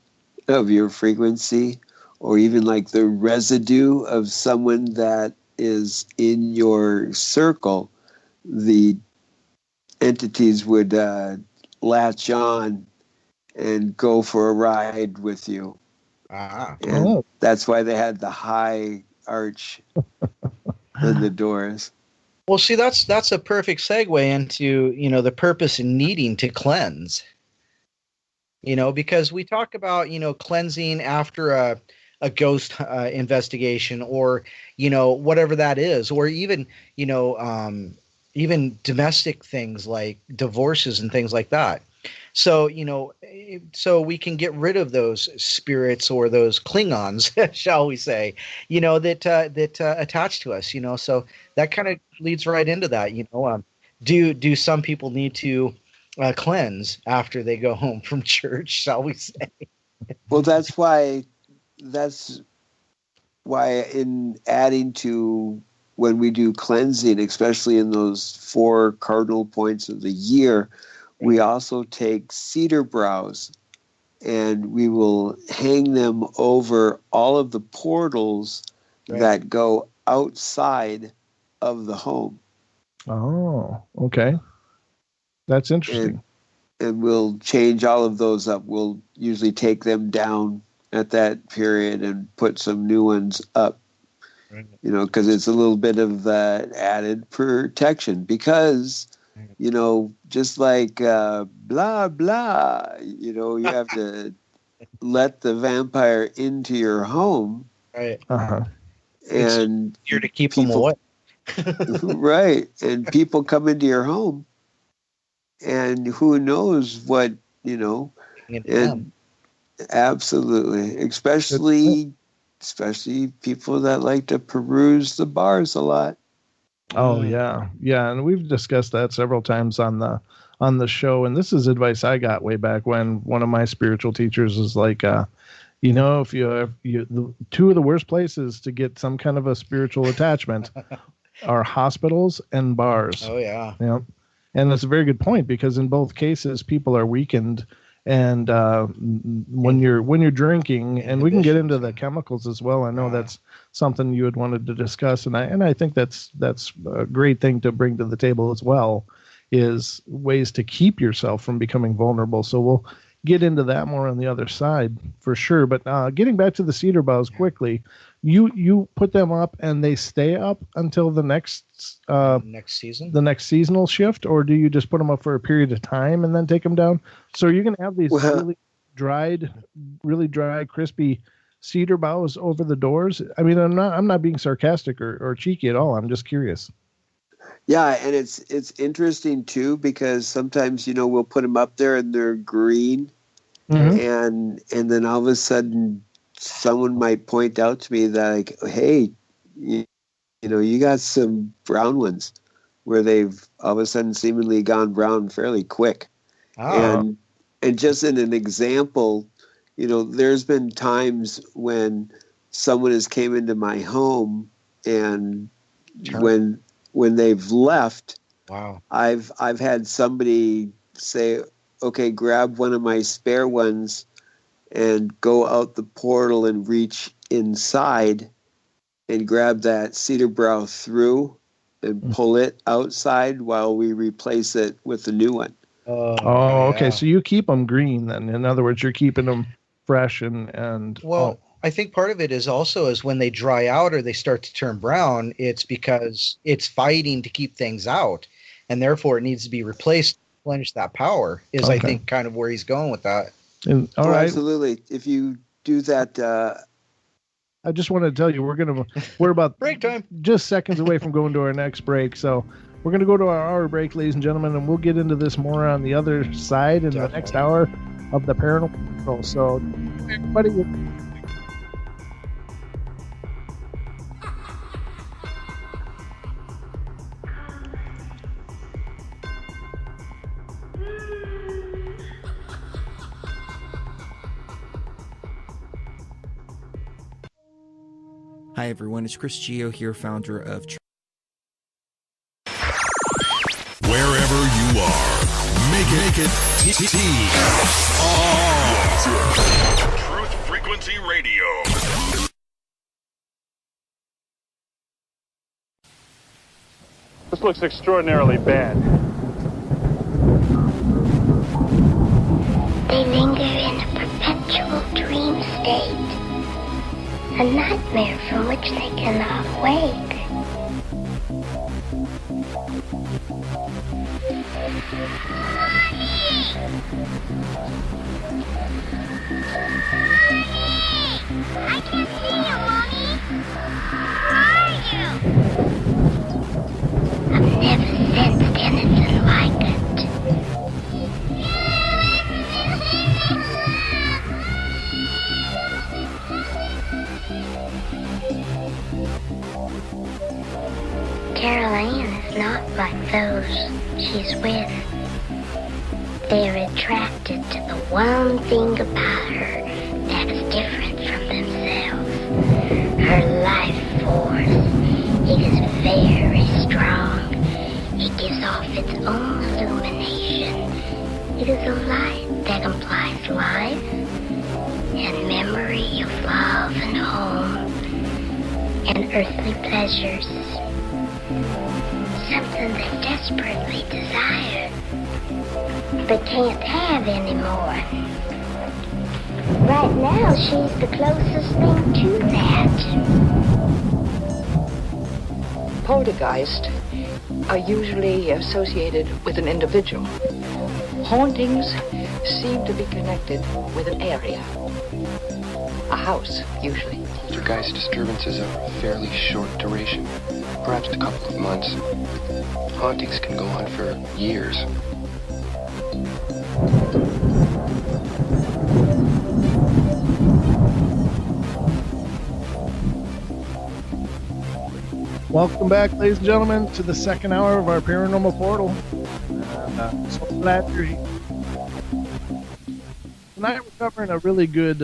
of your frequency, or even like the residue of someone that is in your circle, the entities would latch on and go for a ride with you. And that's why they had the high arch in the doors. Well, see, that's a perfect segue into the purpose in needing to cleanse. Because we talk about cleansing after a ghost investigation, or whatever that is, or even even domestic things like divorces and things like that. So, so we can get rid of those spirits or those Klingons, shall we say, that attach to us, So that kind of leads right into that, do some people need to cleanse after they go home from church, shall we say? Well, that's why in adding to when we do cleansing, especially in those 4 cardinal points of the year, we also take cedar browse and we will hang them over all of the portals that go outside of the home. Oh, okay. That's interesting. And we'll change all of those up. We'll usually take them down at that period and put some new ones up, because it's a little bit of added protection because, just like blah, blah, you have to let the vampire into your home. Right. Uh-huh. And you're to keep them away. Right. And people come into your home and who knows what, and absolutely, especially people that like to peruse the bars a lot. Oh yeah. And we've discussed that several times on the show. And this is advice I got way back when one of my spiritual teachers was like, if the 2 of the worst places to get some kind of a spiritual attachment are hospitals and bars. Oh yeah. Yeah. And that's a very good point because in both cases, people are weakened. And when you're drinking, and we can get into the chemicals as well. I know that's something you had wanted to discuss, and I think that's a great thing to bring to the table as well, is ways to keep yourself from becoming vulnerable. So we'll get into that more on the other side for sure. But getting back to the cedar boughs quickly, you put them up and they stay up until the next season, the next seasonal shift, or do you just put them up for a period of time and then take them down? So you're going to have these really dry, crispy cedar boughs over the doors. I mean, I'm not being sarcastic or cheeky at all. I'm just curious. Yeah, and it's interesting too because sometimes we'll put them up there and they're green, and then all of a sudden someone might point out to me that like, hey, you got some brown ones where they've all of a sudden seemingly gone brown fairly quick. Oh. And just in an example, there's been times when someone has came into my home and when they've left, wow, I've had somebody say, okay, grab one of my spare ones and go out the portal and reach inside and grab that cedar brow through and pull it outside while we replace it with a new one. Okay. So you keep them green then. In other words, you're keeping them fresh and well, I think part of it is also is when they dry out or they start to turn brown, it's because it's fighting to keep things out, and therefore it needs to be replaced to replenish that power. I think kind of where he's going with that. And, all right. Absolutely. If you do that, I just wanted to tell you we're about break time, just seconds away from going to our next break. So we're going to go to our hour break, ladies and gentlemen, and we'll get into this more on the other side in the next hour of the Paranormal Portal. So everybody. Hi everyone, it's Chris Gio here, founder of Wherever you are, make it Truth Frequency Radio. This looks extraordinarily bad. They linger in a perpetual dream state, a nightmare from which they cannot wake. I can't see you, Mommy. Where are you? I've never sensed anything like it. Carol Ann is not like those she's with. They're attracted to the one thing about her that's different from themselves. Her life force. It is very strong. It gives off its own illumination. It is a light that implies life and memory of love and home and earthly pleasures. Something they desperately desire but can't have anymore. Right now, she's the closest thing to that. Poltergeists are usually associated with an individual. Hauntings seem to be connected with an area. A house, usually. Poltergeist disturbances are of fairly short duration, perhaps a couple of months. Hauntings can go on for years. Welcome back, ladies and gentlemen, to the second hour of our Paranormal Portal. So glad you're here. Tonight we're covering a really good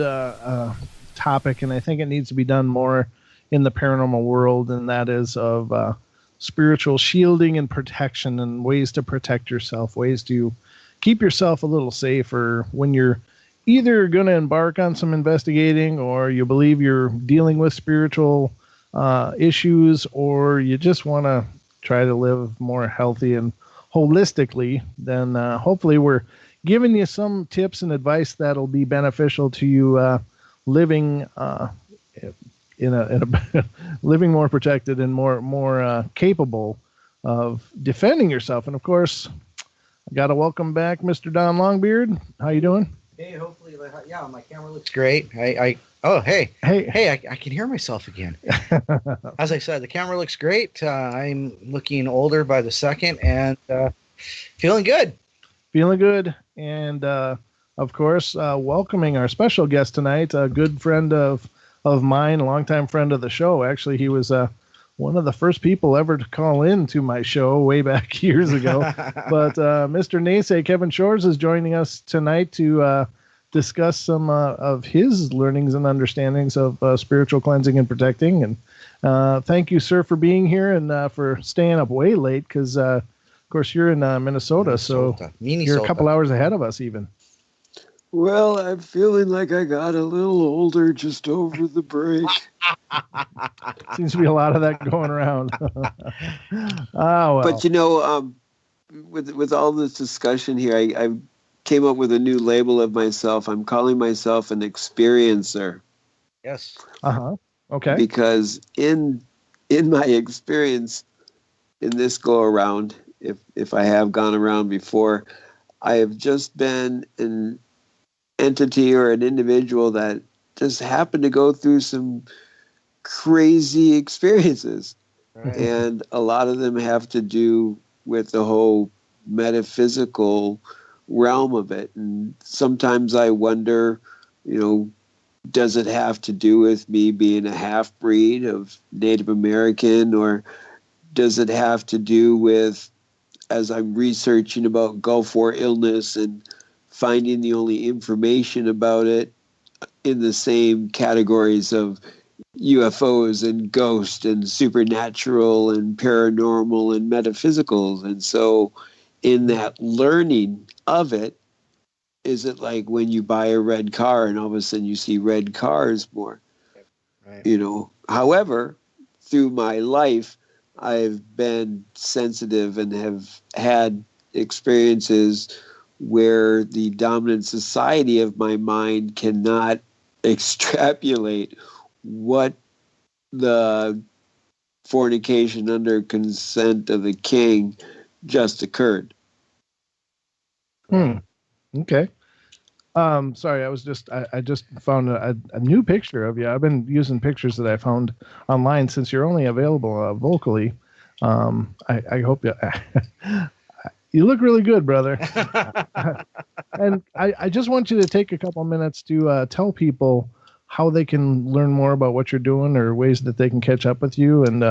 topic, and I think it needs to be done more in the paranormal world, and that is of spiritual shielding and protection and ways to protect yourself, ways to keep yourself a little safer when you're either going to embark on some investigating or you believe you're dealing with spiritual issues, or you just want to try to live more healthy and holistically. Then hopefully we're giving you some tips and advice that'll be beneficial to you living in a living more protected and more capable of defending yourself. And of course, I got to welcome back Mr. Don Longbeard. How you doing? Hey, hopefully, yeah, my camera looks great. Hey, I can hear myself again. As I said, the camera looks great. I'm looking older by the second and feeling good. Feeling good. And of course, welcoming our special guest tonight, a good friend of mine, a longtime friend of the show. Actually, he was one of the first people ever to call in to my show way back years ago. But Mr. NeSe, Kevin Shores, is joining us tonight to discuss some of his learnings and understandings of spiritual cleansing and protecting. And thank you, sir, for being here and for staying up way late because, of course, you're in Minnesota, so you're a couple hours ahead of us even. Well, I'm feeling like I got a little older just over the break. Seems to be a lot of that going around. Well. But with all this discussion here, I came up with a new label of myself. I'm calling myself an experiencer. Yes. Okay. Because in my experience in this go around, if I have gone around before, I have just been an entity or an individual that just happened to go through some crazy experiences. Right. And a lot of them have to do with the whole metaphysical realm of it. And sometimes I wonder, does it have to do with me being a half-breed of Native American, or does it have to do with, as I'm researching about Gulf War illness and finding the only information about it in the same categories of UFOs and ghost and supernatural and paranormal and metaphysicals. And so in that learning of it, is it like when you buy a red car and all of a sudden you see red cars more? Right. However, through my life, I've been sensitive and have had experiences where the dominant society of my mind cannot extrapolate what the fornication under consent of the king just occurred. Okay. Sorry, I just found a new picture of you. I've been using pictures that I found online since you're only available vocally. I hope you look really good, brother. And I just want you to take a couple minutes to tell people how they can learn more about what you're doing or ways that they can catch up with you. And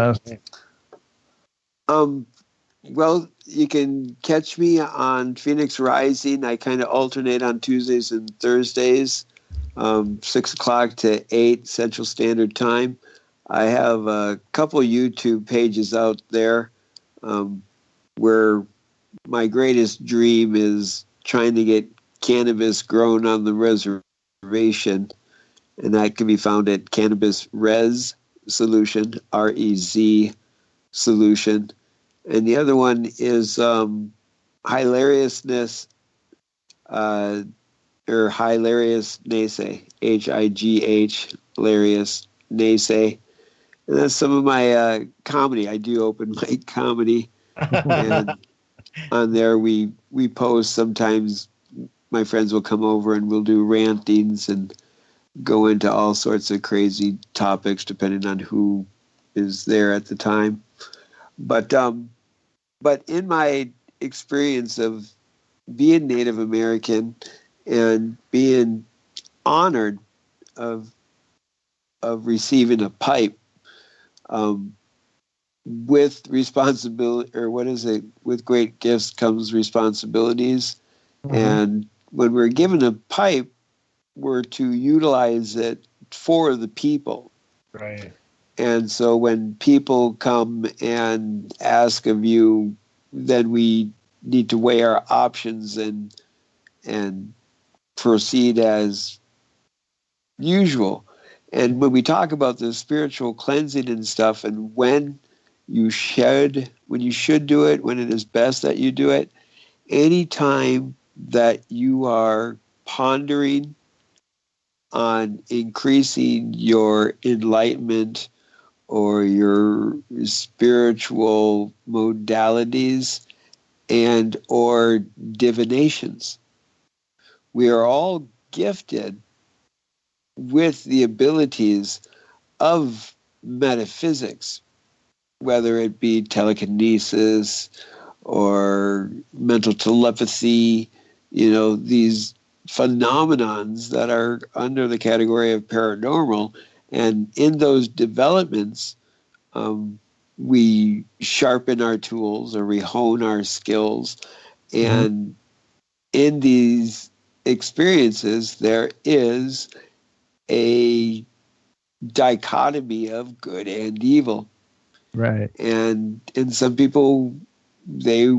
Well, you can catch me on Phoenix Rising. I kind of alternate on Tuesdays and Thursdays, 6 o'clock to 8 Central Standard Time. I have a couple YouTube pages out there where my greatest dream is trying to get cannabis grown on the reservation, and that can be found at Cannabis Res Solution, REZ Solution. And the other one is Hilariousness, or Hilarious NeSe, HIGH, Hilarious NeSe. And that's some of my comedy. I do open mic comedy. And on there we post sometimes. My friends will come over and we'll do rantings and go into all sorts of crazy topics depending on who is there at the time. But in my experience of being Native American and being honored of receiving a pipe, with responsibility, or what is it? With great gifts comes responsibilities. Mm-hmm. And when we're given a pipe, we're to utilize it for the people. Right. And so when people come and ask of you, then we need to weigh our options and proceed as usual. And when we talk about the spiritual cleansing and stuff, and when you should do it, when it is best that you do it, anytime that you are pondering on increasing your enlightenment or your spiritual modalities and or divinations. We are all gifted with the abilities of metaphysics, whether it be telekinesis or mental telepathy, these phenomenons that are under the category of paranormal. And in those developments, we sharpen our tools or we hone our skills. And in these experiences, there is a dichotomy of good and evil. Right. And some people, they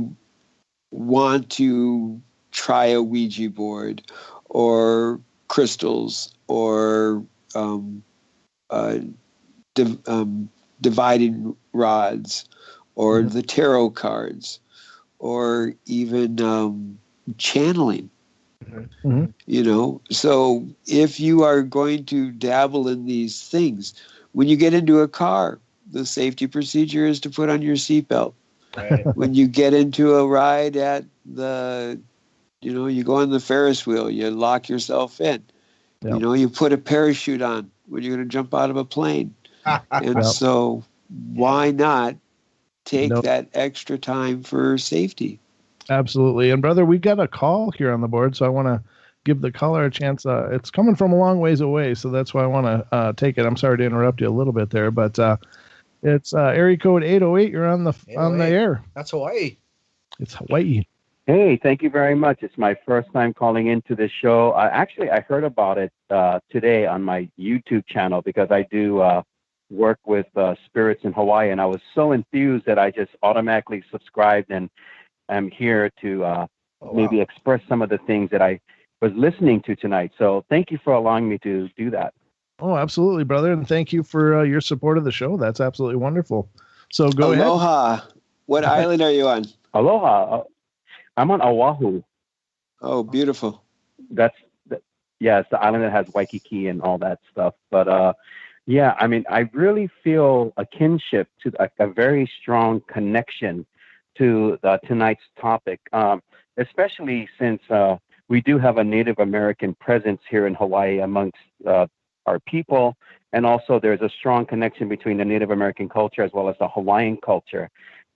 want to try a Ouija board or crystals or dividing rods or the tarot cards or even channeling. Mm-hmm. So if you are going to dabble in these things, when you get into a car, the safety procedure is to put on your seatbelt. Right. When you get into a ride at you go on the Ferris wheel, you lock yourself in. Yep. You put a parachute on when you're going to jump out of a plane. And so why not take that extra time for safety? Absolutely. And brother, we got a call here on the board, so I want to give the caller a chance. It's coming from a long ways away, so that's why I want to take it. I'm sorry to interrupt you a little bit there, but it's area code 808. You're on the air. That's Hawaii. It's Hawaii. Hey, thank you very much. It's my first time calling into this show. I heard about it today on my YouTube channel because I do work with spirits in Hawaii, and I was so enthused that I just automatically subscribed, and I'm here to maybe express some of the things that I was listening to tonight. So thank you for allowing me to do that. Oh, absolutely, brother. And thank you for your support of the show. That's absolutely wonderful. So go ahead. Aloha. What island are you on? Aloha. I'm on Oahu. Oh, beautiful. It's the island that has Waikiki and all that stuff. But I really feel a kinship to a very strong connection to tonight's topic, especially since we do have a Native American presence here in Hawaii amongst our people. And also there's a strong connection between the Native American culture as well as the Hawaiian culture.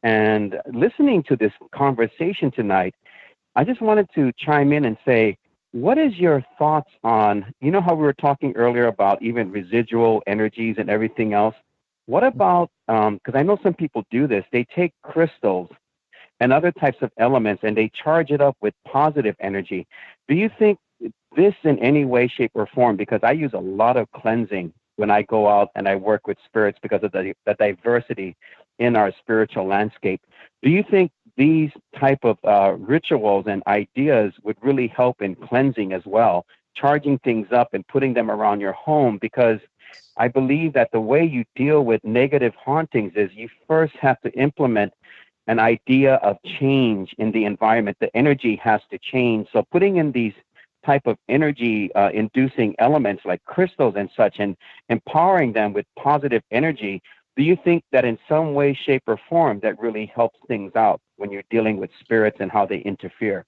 And listening to this conversation tonight, I just wanted to chime in and say, what is your thoughts on, how we were talking earlier about even residual energies and everything else? What about, because I know some people do this, they take crystals and other types of elements and they charge it up with positive energy. Do you think this in any way, shape, or form? Because I use a lot of cleansing when I go out and I work with spirits because of the diversity in our spiritual landscape. Do you think these type of rituals and ideas would really help in cleansing as well, charging things up and putting them around your home? Because I believe that the way you deal with negative hauntings is you first have to implement an idea of change in the environment. The energy has to change. So putting in these type of energy inducing elements like crystals and such and empowering them with positive energy, do you think that in some way, shape, or form that really helps things out when you're dealing with spirits and how they interfere?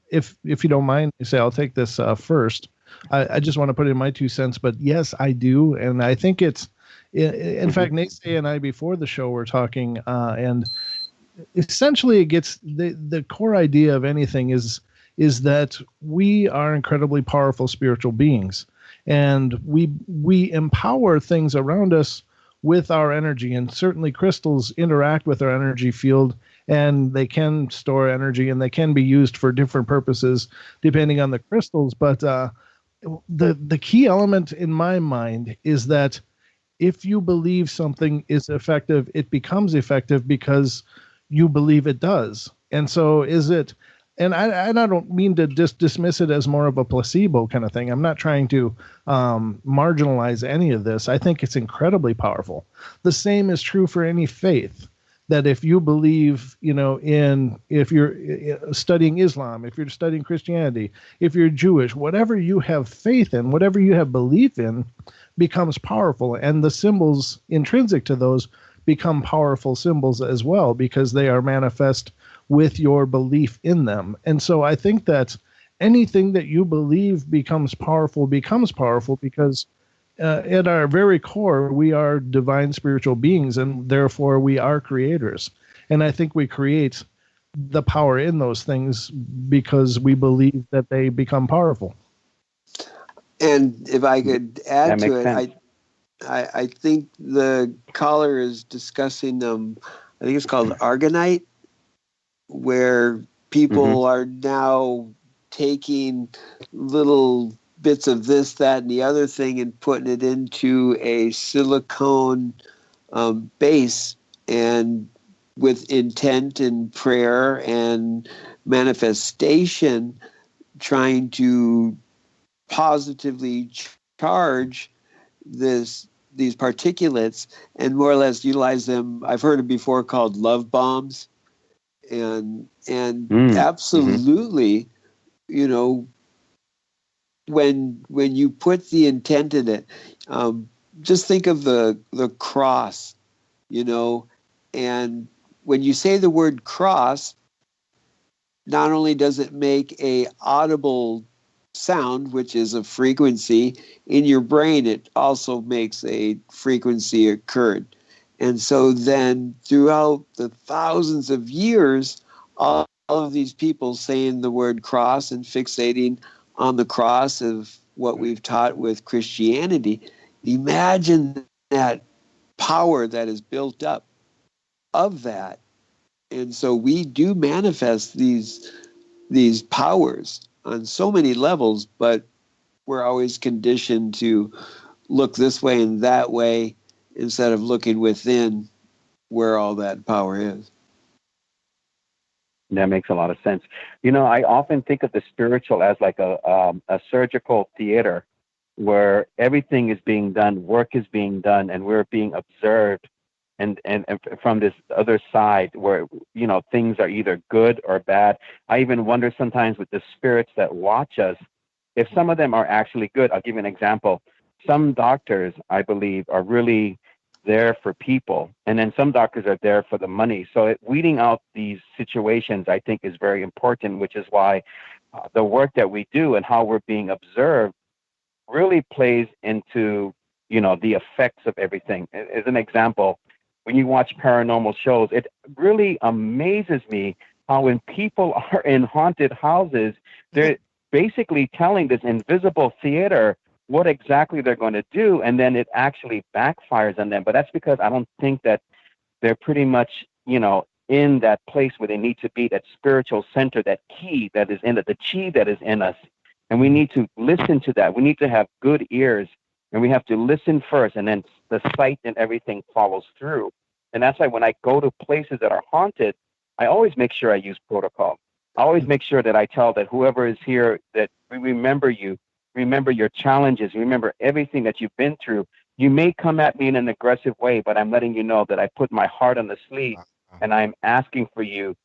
If you don't mind, you say I'll take this first. I just want to put in my 2 cents, but yes, I do, and I think it's. In fact, NeSe and I before the show were talking, and essentially, it gets the core idea of anything is that we are incredibly powerful spiritual beings, and we empower things around us with our energy, and certainly crystals interact with our energy field, and they can store energy, and they can be used for different purposes depending on the crystals. But the key element in my mind is that if you believe something is effective, it becomes effective because you believe it does. And so is it, and I don't mean to just dismiss it as more of a placebo kind of thing. I'm not trying to marginalize any of this. I think it's incredibly powerful. The same is true for any faith, that if you believe, if you're studying Islam, if you're studying Christianity, if you're Jewish, whatever you have faith in, whatever you have belief in, becomes powerful, and the symbols intrinsic to those become powerful symbols as well because they are manifest with your belief in them. And so I think that anything that you believe becomes powerful because at our very core we are divine spiritual beings, and therefore we are creators. And I think we create the power in those things because we believe that they become powerful. And if I could add to it, I think the caller is discussing I think it's called Argonite, where people are now taking little bits of this, that, and the other thing and putting it into a silicone base, and with intent and prayer and manifestation, trying to positively charge these particulates and more or less utilize them. I've heard it before called love bombs, and absolutely, when you put the intent in it, just think of the cross, and when you say the word cross, not only does it make a audible sound, which is a frequency in your brain, it also makes a frequency occur. And so then throughout the thousands of years, all of these people saying the word cross and fixating on the cross of what we've taught with Christianity, imagine that power that is built up of that. And so we do manifest these powers on so many levels, but we're always conditioned to look this way and that way instead of looking within where all that power is. That makes a lot of sense. I often think of the spiritual as like a surgical theater where everything is being done, work is being done, and we're being observed. And from this other side where, things are either good or bad. I even wonder sometimes with the spirits that watch us, if some of them are actually good. I'll give you an example. Some doctors, I believe, are really there for people, and then some doctors are there for the money. So weeding out these situations, I think, is very important, which is why the work that we do and how we're being observed really plays into, the effects of everything. As an example, when you watch paranormal shows, it really amazes me how when people are in haunted houses, they're basically telling this invisible theater what exactly they're going to do, and then it actually backfires on them. But that's because I don't think that they're pretty much, in that place where they need to be, that spiritual center, that key that is in it, the chi that is in us. And we need to listen to that. We need to have good ears, and we have to listen first, and then the sight and everything follows through. And that's why when I go to places that are haunted, I always make sure I use protocol. I always make sure that I tell that whoever is here, that we remember you, remember your challenges, remember everything that you've been through. You may come at me in an aggressive way, but I'm letting you know that I put my heart on the sleeve, and I'm asking for you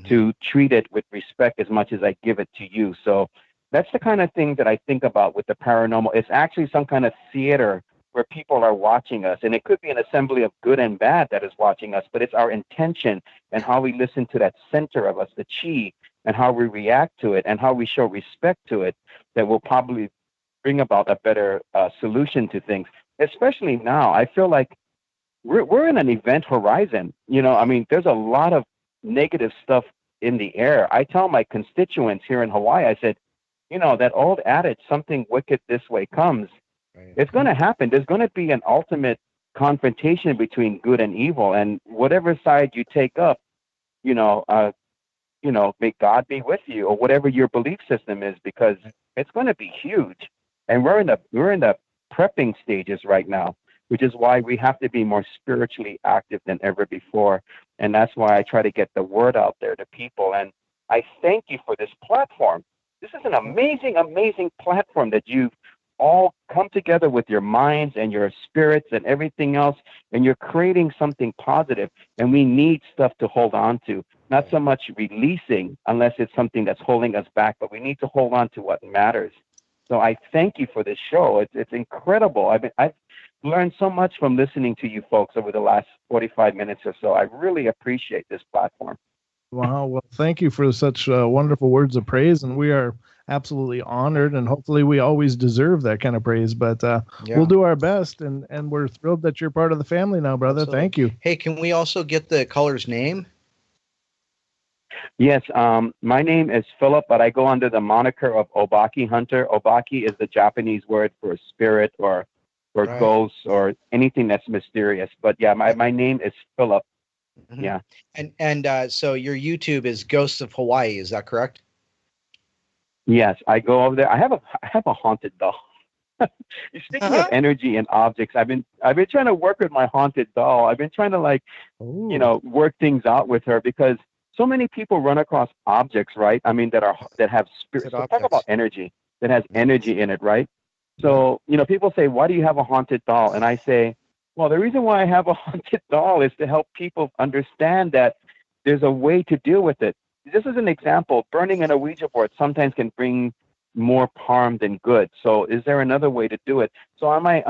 to treat it with respect as much as I give it to you. So that's the kind of thing that I think about with the paranormal. It's actually some kind of theater where people are watching us, and it could be an assembly of good and bad that is watching us, but it's our intention and how we listen to that center of us, the chi, and how we react to it and how we show respect to it, that will probably bring about a better solution to things. Especially now, I feel like we're in an event horizon. There's a lot of negative stuff in the air. I tell my constituents here in Hawaii, I said, that old adage, something wicked this way comes. Right. It's going to happen. There's going to be an ultimate confrontation between good and evil, and whatever side you take up, may God be with you, or whatever your belief system is, because it's going to be huge. And we're in the prepping stages right now, which is why we have to be more spiritually active than ever before. And that's why I try to get the word out there to people. And I thank you for this platform. This is an amazing, amazing platform that you've all come together with your minds and your spirits and everything else, and you're creating something positive. And we need stuff to hold on to, not so much releasing unless it's something that's holding us back, but we need to hold on to what matters. So I thank you for this show. It's incredible. I've learned so much from listening to you folks over the last 45 minutes or so. I really appreciate this platform. Wow. Well, thank you for such wonderful words of praise, and we are absolutely honored, and hopefully we always deserve that kind of praise, but we'll do our best, and we're thrilled that you're part of the family now, brother. Absolutely. Thank you. Hey, can we also get the caller's name? Yes, my name is Philip, but I go under the moniker of Obaki Hunter. Obaki is the Japanese word for spirit or right. Ghosts or anything that's mysterious. But yeah, my name is Philip. Mm-hmm. Yeah. And so your YouTube is Ghosts of Hawaii, is that correct? Yes, I go over there. I have a haunted doll. You're speaking of energy and objects. I've been trying to work with my haunted doll. I've been trying to work things out with her, because so many people run across objects, right? That have spirit. So talk about energy that has energy in it, right? So, people say, why do you have a haunted doll? And I say, well, the reason why I have a haunted doll is to help people understand that there's a way to deal with it. This is an example. Burning an Ouija board sometimes can bring more harm than good. So is there another way to do it? So on my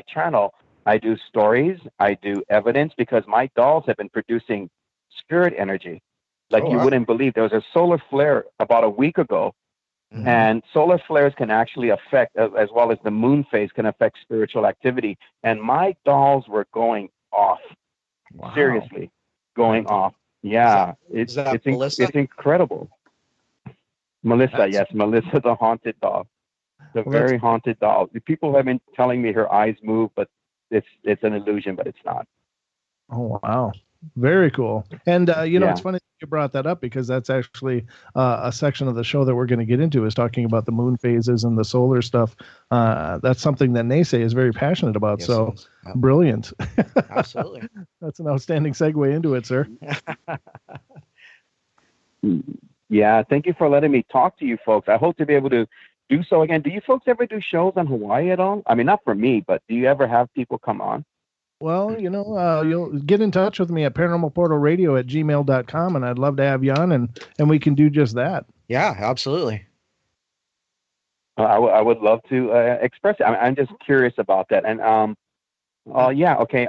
channel, I do stories, I do evidence, because my dolls have been producing spirit energy. Like you wouldn't believe. There was a solar flare about a week ago, and solar flares can actually affect, as well as the moon phase can affect spiritual activity. And my dolls were going off. Wow. Seriously, going off. Yeah, it's incredible. Melissa, yes, Melissa's a haunted doll. It's a very haunted doll. People have been telling me her eyes move, but it's an illusion, but it's not. Oh, wow. Very cool. And, it's funny you brought that up, because that's actually a section of the show that we're going to get into, is talking about the moon phases and the solar stuff. That's something that NeSe is very passionate about. Yes, so brilliant. Absolutely. That's an outstanding segue into it, sir. Yeah. Thank you for letting me talk to you folks. I hope to be able to do so again. Do you folks ever do shows on Hawaii at all? I mean, not for me, but do you ever have people come on? Well, you'll get in touch with me at paranormalportalradio@gmail.com, and I'd love to have you on, and we can do just that. Yeah, absolutely. I would love to express it. I'm just curious about that. And yeah, okay.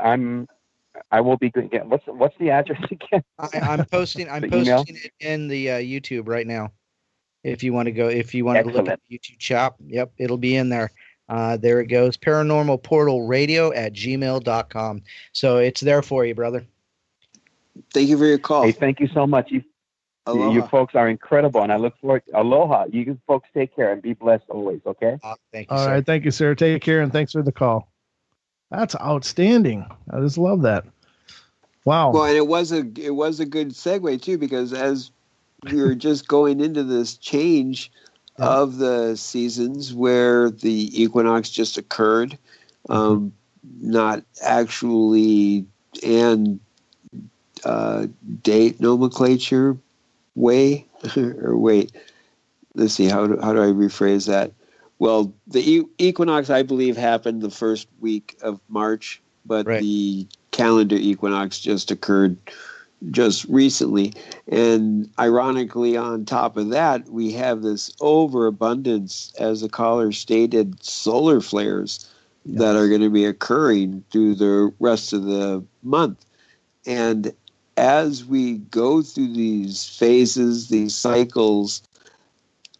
I will be good. What's the address again? I'm posting it in the YouTube right now. If you want to look at the YouTube chat, yep, it'll be in there. There it goes. paranormalportalradio@gmail.com. So it's there for you, brother. Thank you for your call. Hey, thank you so much. You Aloha. folks are incredible, and I look forward. Aloha. You folks take care and be blessed always. Okay. Thank you, All sir. right. Thank you, sir. Take care, and thanks for the call. That's outstanding. I just love that. Wow. Well, and it was a good segue too, because as we were just going into this change of the seasons where the equinox just occurred, not actually and date nomenclature way, or wait, let's see, how do I rephrase that? Well, the equinox, I believe, happened the first week of March, but the calendar equinox just occurred just recently. And ironically, on top of that, we have this overabundance, as the caller stated, solar flares that are going to be occurring through the rest of the month. And as we go through these phases, these cycles,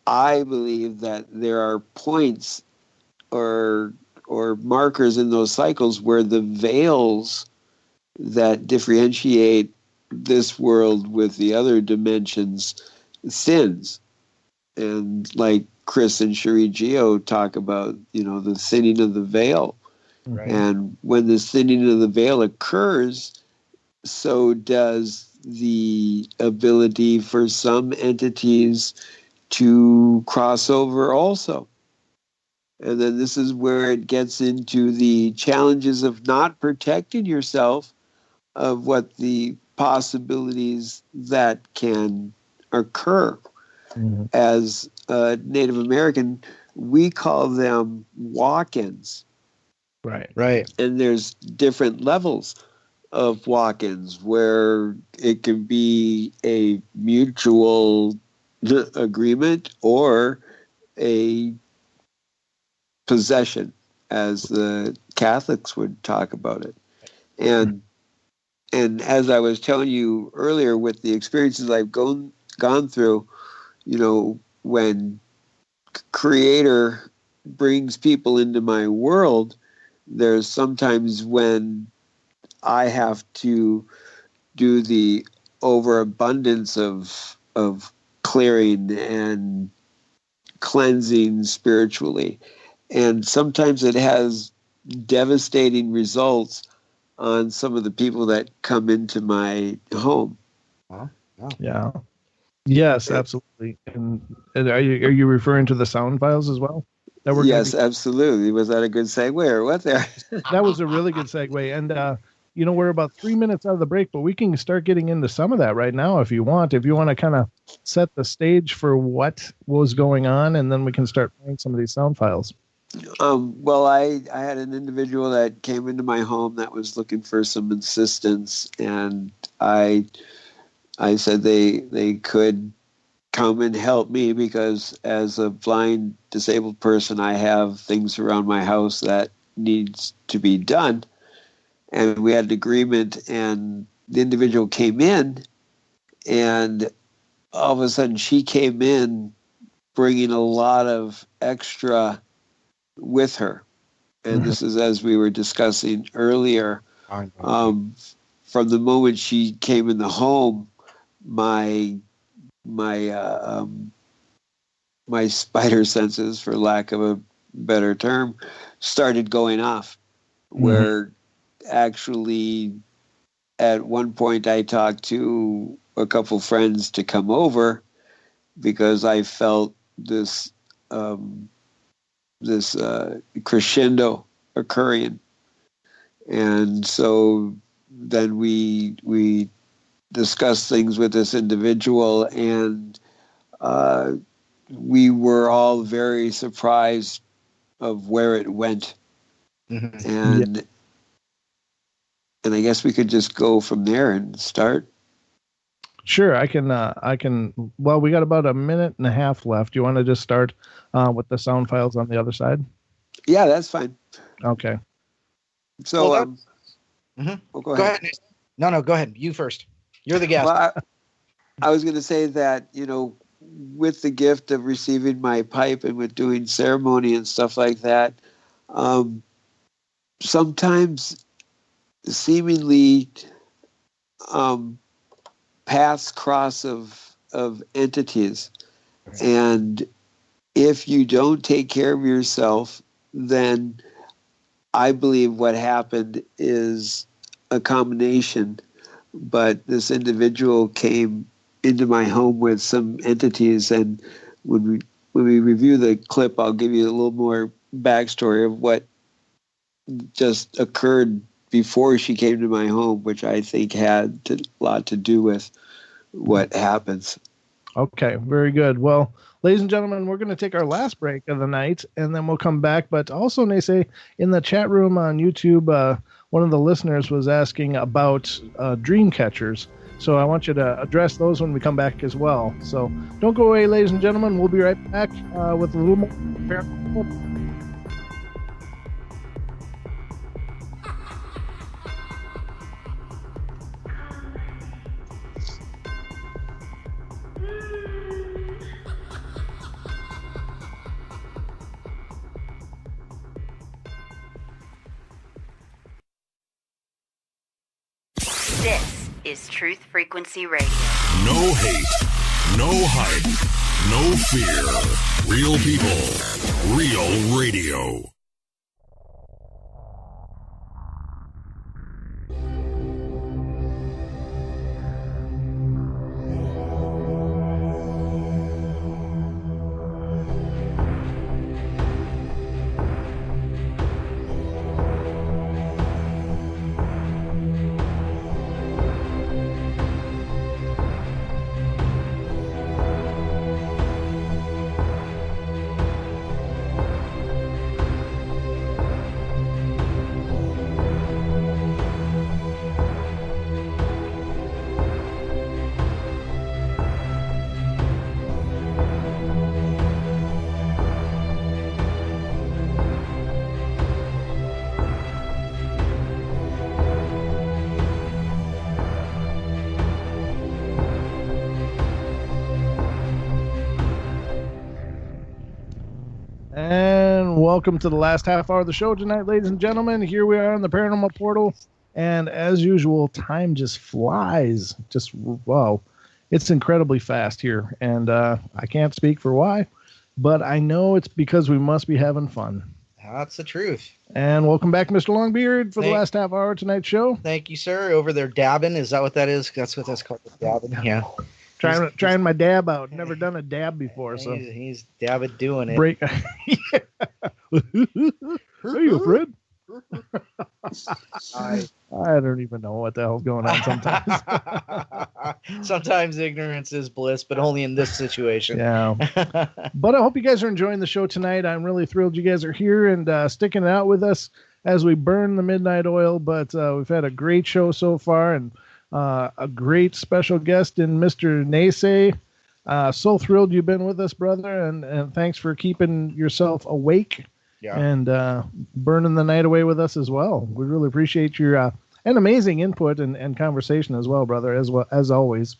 I believe that there are points or markers in those cycles where the veils that differentiate this world with the other dimensions thins. And like Chris and Cherie Geo talk about, the thinning of the veil. Right. And when the thinning of the veil occurs, so does the ability for some entities to cross over also. And then this is where it gets into the challenges of not protecting yourself of what the possibilities that can occur. As a Native American, we call them walk-ins. Right. And there's different levels of walk-ins where it can be a mutual agreement or a possession, as the Catholics would talk about it. And as I was telling you earlier, with the experiences I've gone through, when Creator brings people into my world, there's sometimes when I have to do the overabundance of clearing and cleansing spiritually. And sometimes it has devastating results on some of the people that come into my home. Yeah. Yes, absolutely. And are you referring to the sound files as well? That we're Yes, absolutely. Was that a good segue or what there? That was a really good segue. And we're about 3 minutes out of the break, but we can start getting into some of that right now if you want. If you want to kind of set the stage for what was going on, and then we can start playing some of these sound files. Well, I had an individual that came into my home that was looking for some assistance, and I said they could come and help me because as a blind, disabled person, I have things around my house that needs to be done. And we had an agreement, and the individual came in, and all of a sudden she came in bringing a lot of extra with her. And this is as we were discussing earlier. From the moment she came in the home, my spider senses, for lack of a better term, started going off. Where actually, at one point, I talked to a couple friends to come over because I felt this crescendo occurring, and so then we discussed things with this individual, and we were all very surprised of where it went. And I guess we could just go from there and start. Sure, I can. Well, we got about a minute and a half left. Do you want to just start with the sound files on the other side? Yeah, that's fine. Okay. So, Go ahead. No, go ahead. You first. You're the guest. Well, I was going to say that, with the gift of receiving my pipe and with doing ceremony and stuff like that, sometimes seemingly paths cross of of entities. And if you don't take care of yourself, then I believe what happened is a combination. But this individual came into my home with some entities, and when we review the clip, I'll give you a little more backstory of what just occurred before she came to my home, which I think had a lot to do with what happens. Okay, very good. Well, ladies and gentlemen, we're going to take our last break of the night, and then we'll come back. But also, NeSe, in the chat room on YouTube, one of the listeners was asking about dream catchers. So I want you to address those when we come back as well. So don't go away, ladies and gentlemen. We'll be right back with a little more. This is Truth Frequency Radio. No hate, no hype, no fear. Real people, real radio. And welcome to the last half hour of the show tonight, ladies and gentlemen. Here we are on the Paranormal Portal. And as usual, time just flies. Just, wow. It's incredibly fast here. And I can't speak for why, but I know it's because we must be having fun. That's the truth. And welcome back, Mr. Longbeard, for the last half hour of tonight's show. Thank you, sir. Over there dabbing. Is that what that is? That's what that's called, dabbing. Yeah. Trying my dab out. Never done a dab before, so he's dabbing doing it. Break. Hey, Fred. I don't even know what the hell's going on sometimes. Sometimes ignorance is bliss, but only in this situation. Yeah. But I hope you guys are enjoying the show tonight. I'm really thrilled you guys are here and sticking it out with us as we burn the midnight oil. But we've had a great show so far, and a great special guest in Mr. NeSe. So thrilled you've been with us, brother, and thanks for keeping yourself awake and burning the night away with us as well. We really appreciate your and amazing input and conversation as well, brother, as always.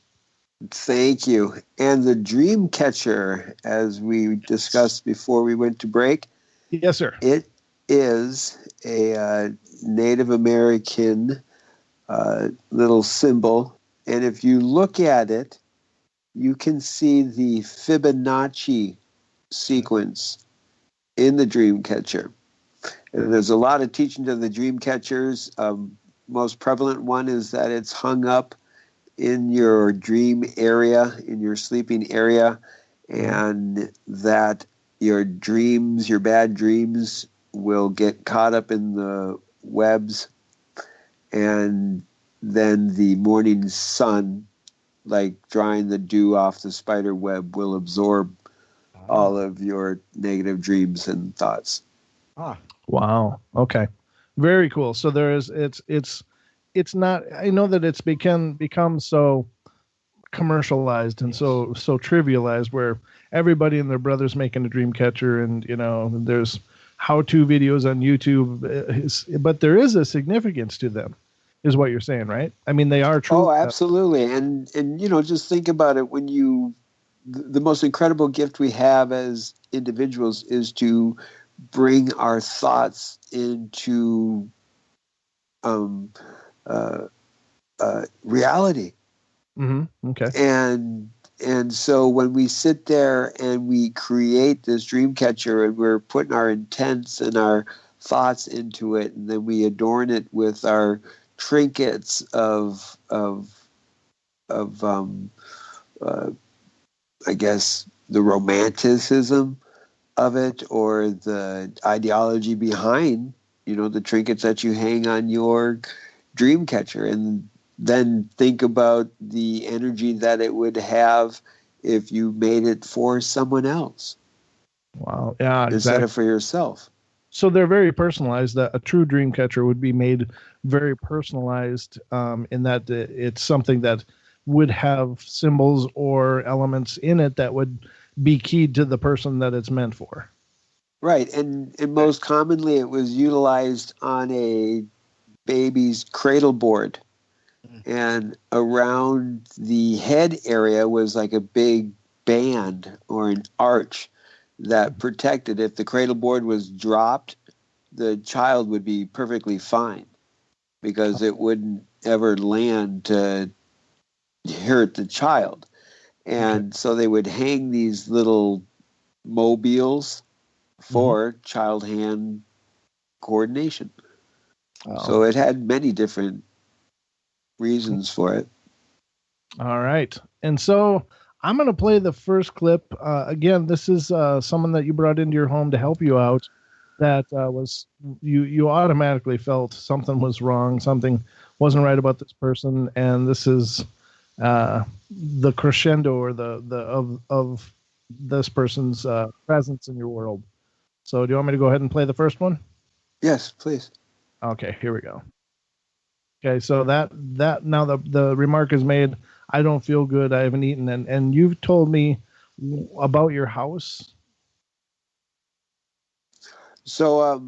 Thank you. And the dream catcher, as we discussed before we went to break. Yes, sir. It is a Native American little symbol. And if you look at it, you can see the Fibonacci sequence in the dream catcher. And there's a lot of teachings of the dream catchers. Most prevalent one is that it's hung up in your dream area, in your sleeping area, and that your dreams, your bad dreams, will get caught up in the webs, and then the morning sun, like drying the dew off the spider web, will absorb all of your negative dreams and thoughts. Wow. Okay. Very cool. So there is, it's not, I know that it's become so commercialized and so trivialized, where everybody and their brother's making a dream catcher, and there's how-to videos on YouTube, but there is a significance to them, is what you're saying, right? I mean, they are true. Oh, absolutely. And just think about it. When the most incredible gift we have as individuals is to bring our thoughts into reality. Mm-hmm. Okay. And And so when we sit there and we create this dream catcher and we're putting our intents and our thoughts into it, and then we adorn it with our trinkets of I guess the romanticism of it, or the ideology behind, the trinkets that you hang on your dream catcher, and then think about the energy that it would have if you made it for someone else. Wow. Yeah, instead exactly. of for yourself. So they're very personalized. That a true dream catcher would be made very personalized, in that it's something that would have symbols or elements in it that would be keyed to the person that it's meant for. Right, and most commonly it was utilized on a baby's cradle board, and around the head area was like a big band or an arch that protected. If the cradle board was dropped, the child would be perfectly fine because it wouldn't ever land to hurt the child. And so they would hang these little mobiles for child hand coordination. So it had many different reasons for it. All right. And so I'm going to play the first clip. Again, this is someone that you brought into your home to help you out. That was you automatically felt something was wrong, something wasn't right about this person, and this is the crescendo or of this person's presence in your world. So, do you want me to go ahead and play the first one? Yes, please. Okay, here we go. Okay, so that now the remark is made. I don't feel good. I haven't eaten, and you've told me about your house. So,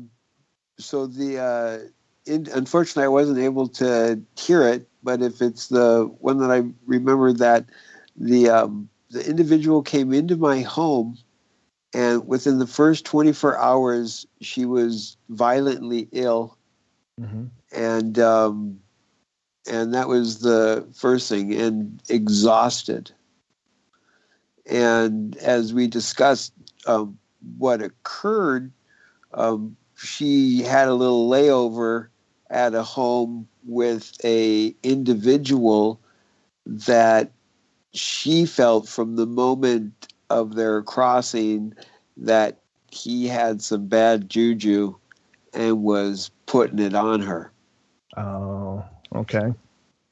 unfortunately, I wasn't able to hear it. But if it's the one that I remember, that the individual came into my home, and within the first 24 hours, she was violently ill, and that was the first thing, and exhausted. And as we discussed, what occurred. She had a little layover at a home with a individual that she felt from the moment of their crossing that he had some bad juju and was putting it on her. Oh, okay.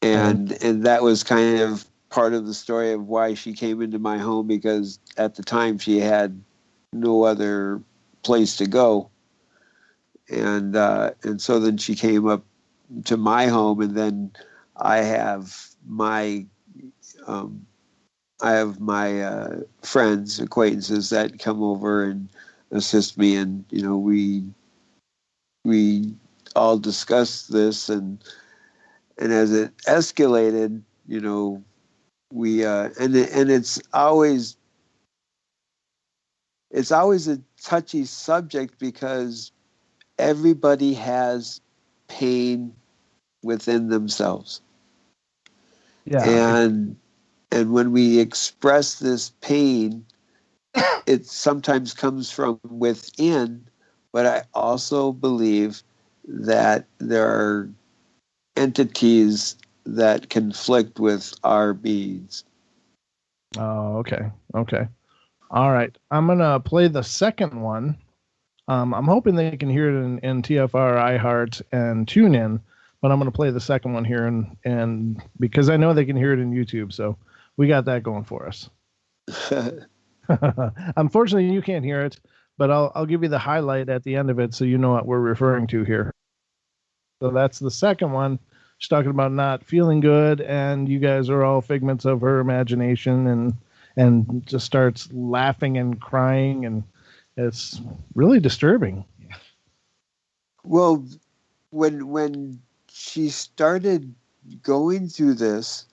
And that was kind of part of the story of why she came into my home, because at the time she had no other place to go. And so then she came up to my home, and then I have my friends, acquaintances that come over and assist me, and we all discussed this, and as it escalated, we and it's always a touchy subject, because everybody has pain within themselves. Yeah. And when we express this pain, it sometimes comes from within, but I also believe that there are entities that conflict with our beings. Oh, okay. Okay. All right. I'm going to play the second one. I'm hoping they can hear it in TFR, iHeart, and TuneIn, but I'm going to play the second one here, and because I know they can hear it in YouTube, so we got that going for us. Unfortunately, you can't hear it, but I'll give you the highlight at the end of it so you know what we're referring to here. So that's the second one. She's talking about not feeling good, and you guys are all figments of her imagination, and just starts laughing and crying, and it's really disturbing. Well, when she started going through this,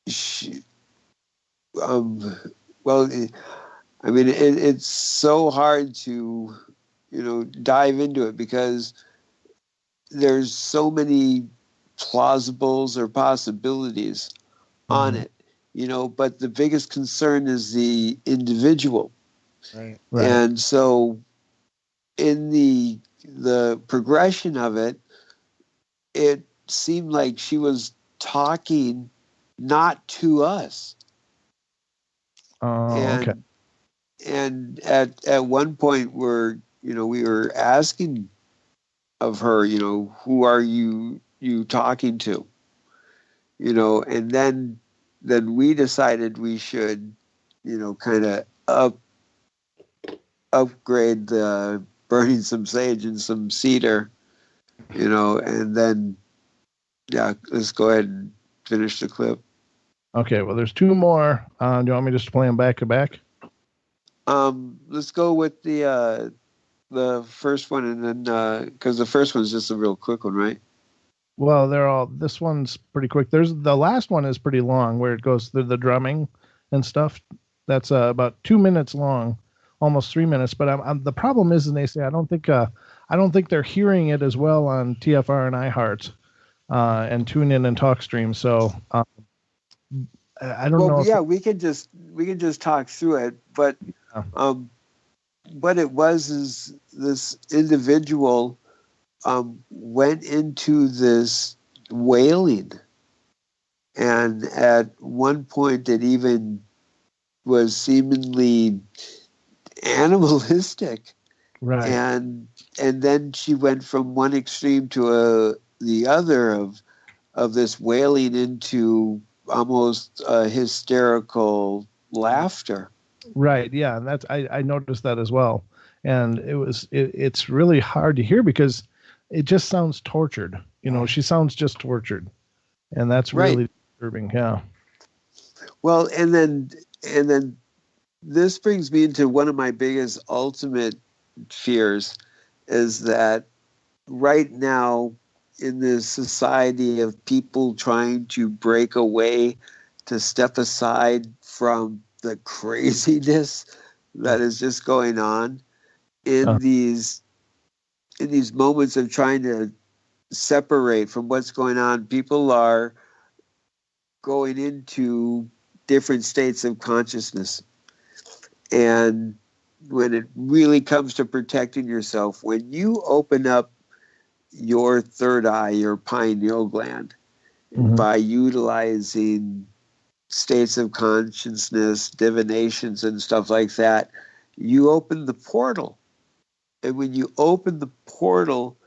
she, well, I mean, it's so hard to, dive into it, because there's so many plausibles or possibilities on it, but the biggest concern is the individual. Right. And so in the progression of it, it seemed like she was talking not to us. Okay. And at one point we were asking of her, who are you talking to? And then we decided we should, kind of upgrade the burning some sage and some cedar, and then let's go ahead and finish the clip. Okay, well, there's two more. Do you want me just to play them back to back? Let's go with the first one, and then because the first one's just a real quick one, right? Well, this one's pretty quick. The last one is pretty long, where it goes through the drumming and stuff. That's about 2 minutes long, almost 3 minutes. But the problem is, and they say I don't think they're hearing it as well on TFR and iHeart and TuneIn and TalkStream. So I don't know. Yeah, we can just talk through it, but what it was is this individual went into this wailing, and at one point it even was seemingly animalistic, right? And then she went from one extreme to the other of this wailing into almost hysterical laughter. Right. Yeah, and that's I noticed that as well, and it's really hard to hear because it just sounds tortured. She sounds just tortured, and that's really disturbing. Yeah. Well, and then this brings me into one of my biggest ultimate fears, is that right now in this society of people trying to break away, to step aside from the craziness that is just going on in these moments of trying to separate from what's going on, people are going into different states of consciousness. And when it really comes to protecting yourself, when you open up your third eye, your pineal gland, by utilizing states of consciousness, divinations, and stuff like that, you open the portal. And when you open the portal,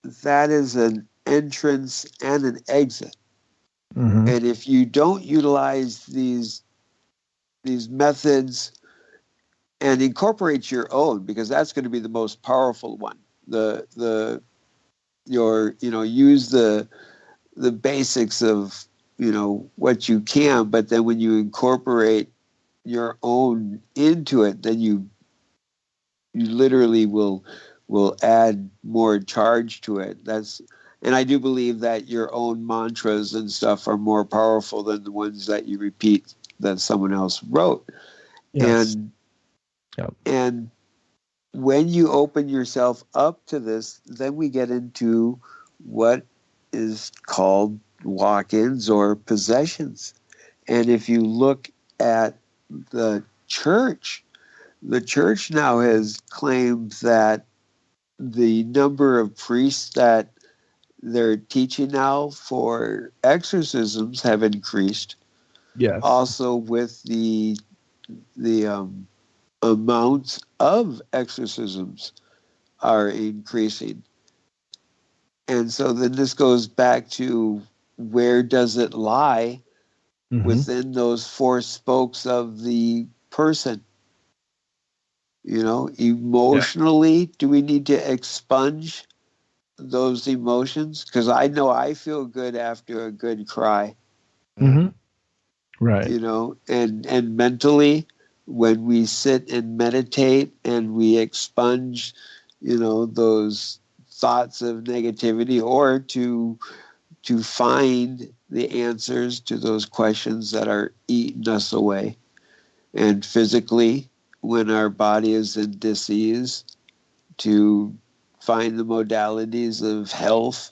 that is an entrance and an exit. And if you don't utilize these methods and incorporate your own, because that's going to be the most powerful one, use the basics of what you can, but then when you incorporate your own into it, then you literally will add more charge to it. And I do believe that your own mantras and stuff are more powerful than the ones that you repeat that someone else wrote. Yes. And when you open yourself up to this, then we get into what is called walk-ins or possessions. And if you look at the church now has claimed that the number of priests that they're teaching now for exorcisms have increased. Yes. Also with the amounts of exorcisms are increasing. And so then this goes back to, where does it lie within those four spokes of the person? Emotionally, do we need to expunge those emotions? Because I know I feel good after a good cry. Right. And mentally, when we sit and meditate and we expunge, those thoughts of negativity, or to find the answers to those questions that are eating us away. And physically, when our body is in dis-ease, to find the modalities of health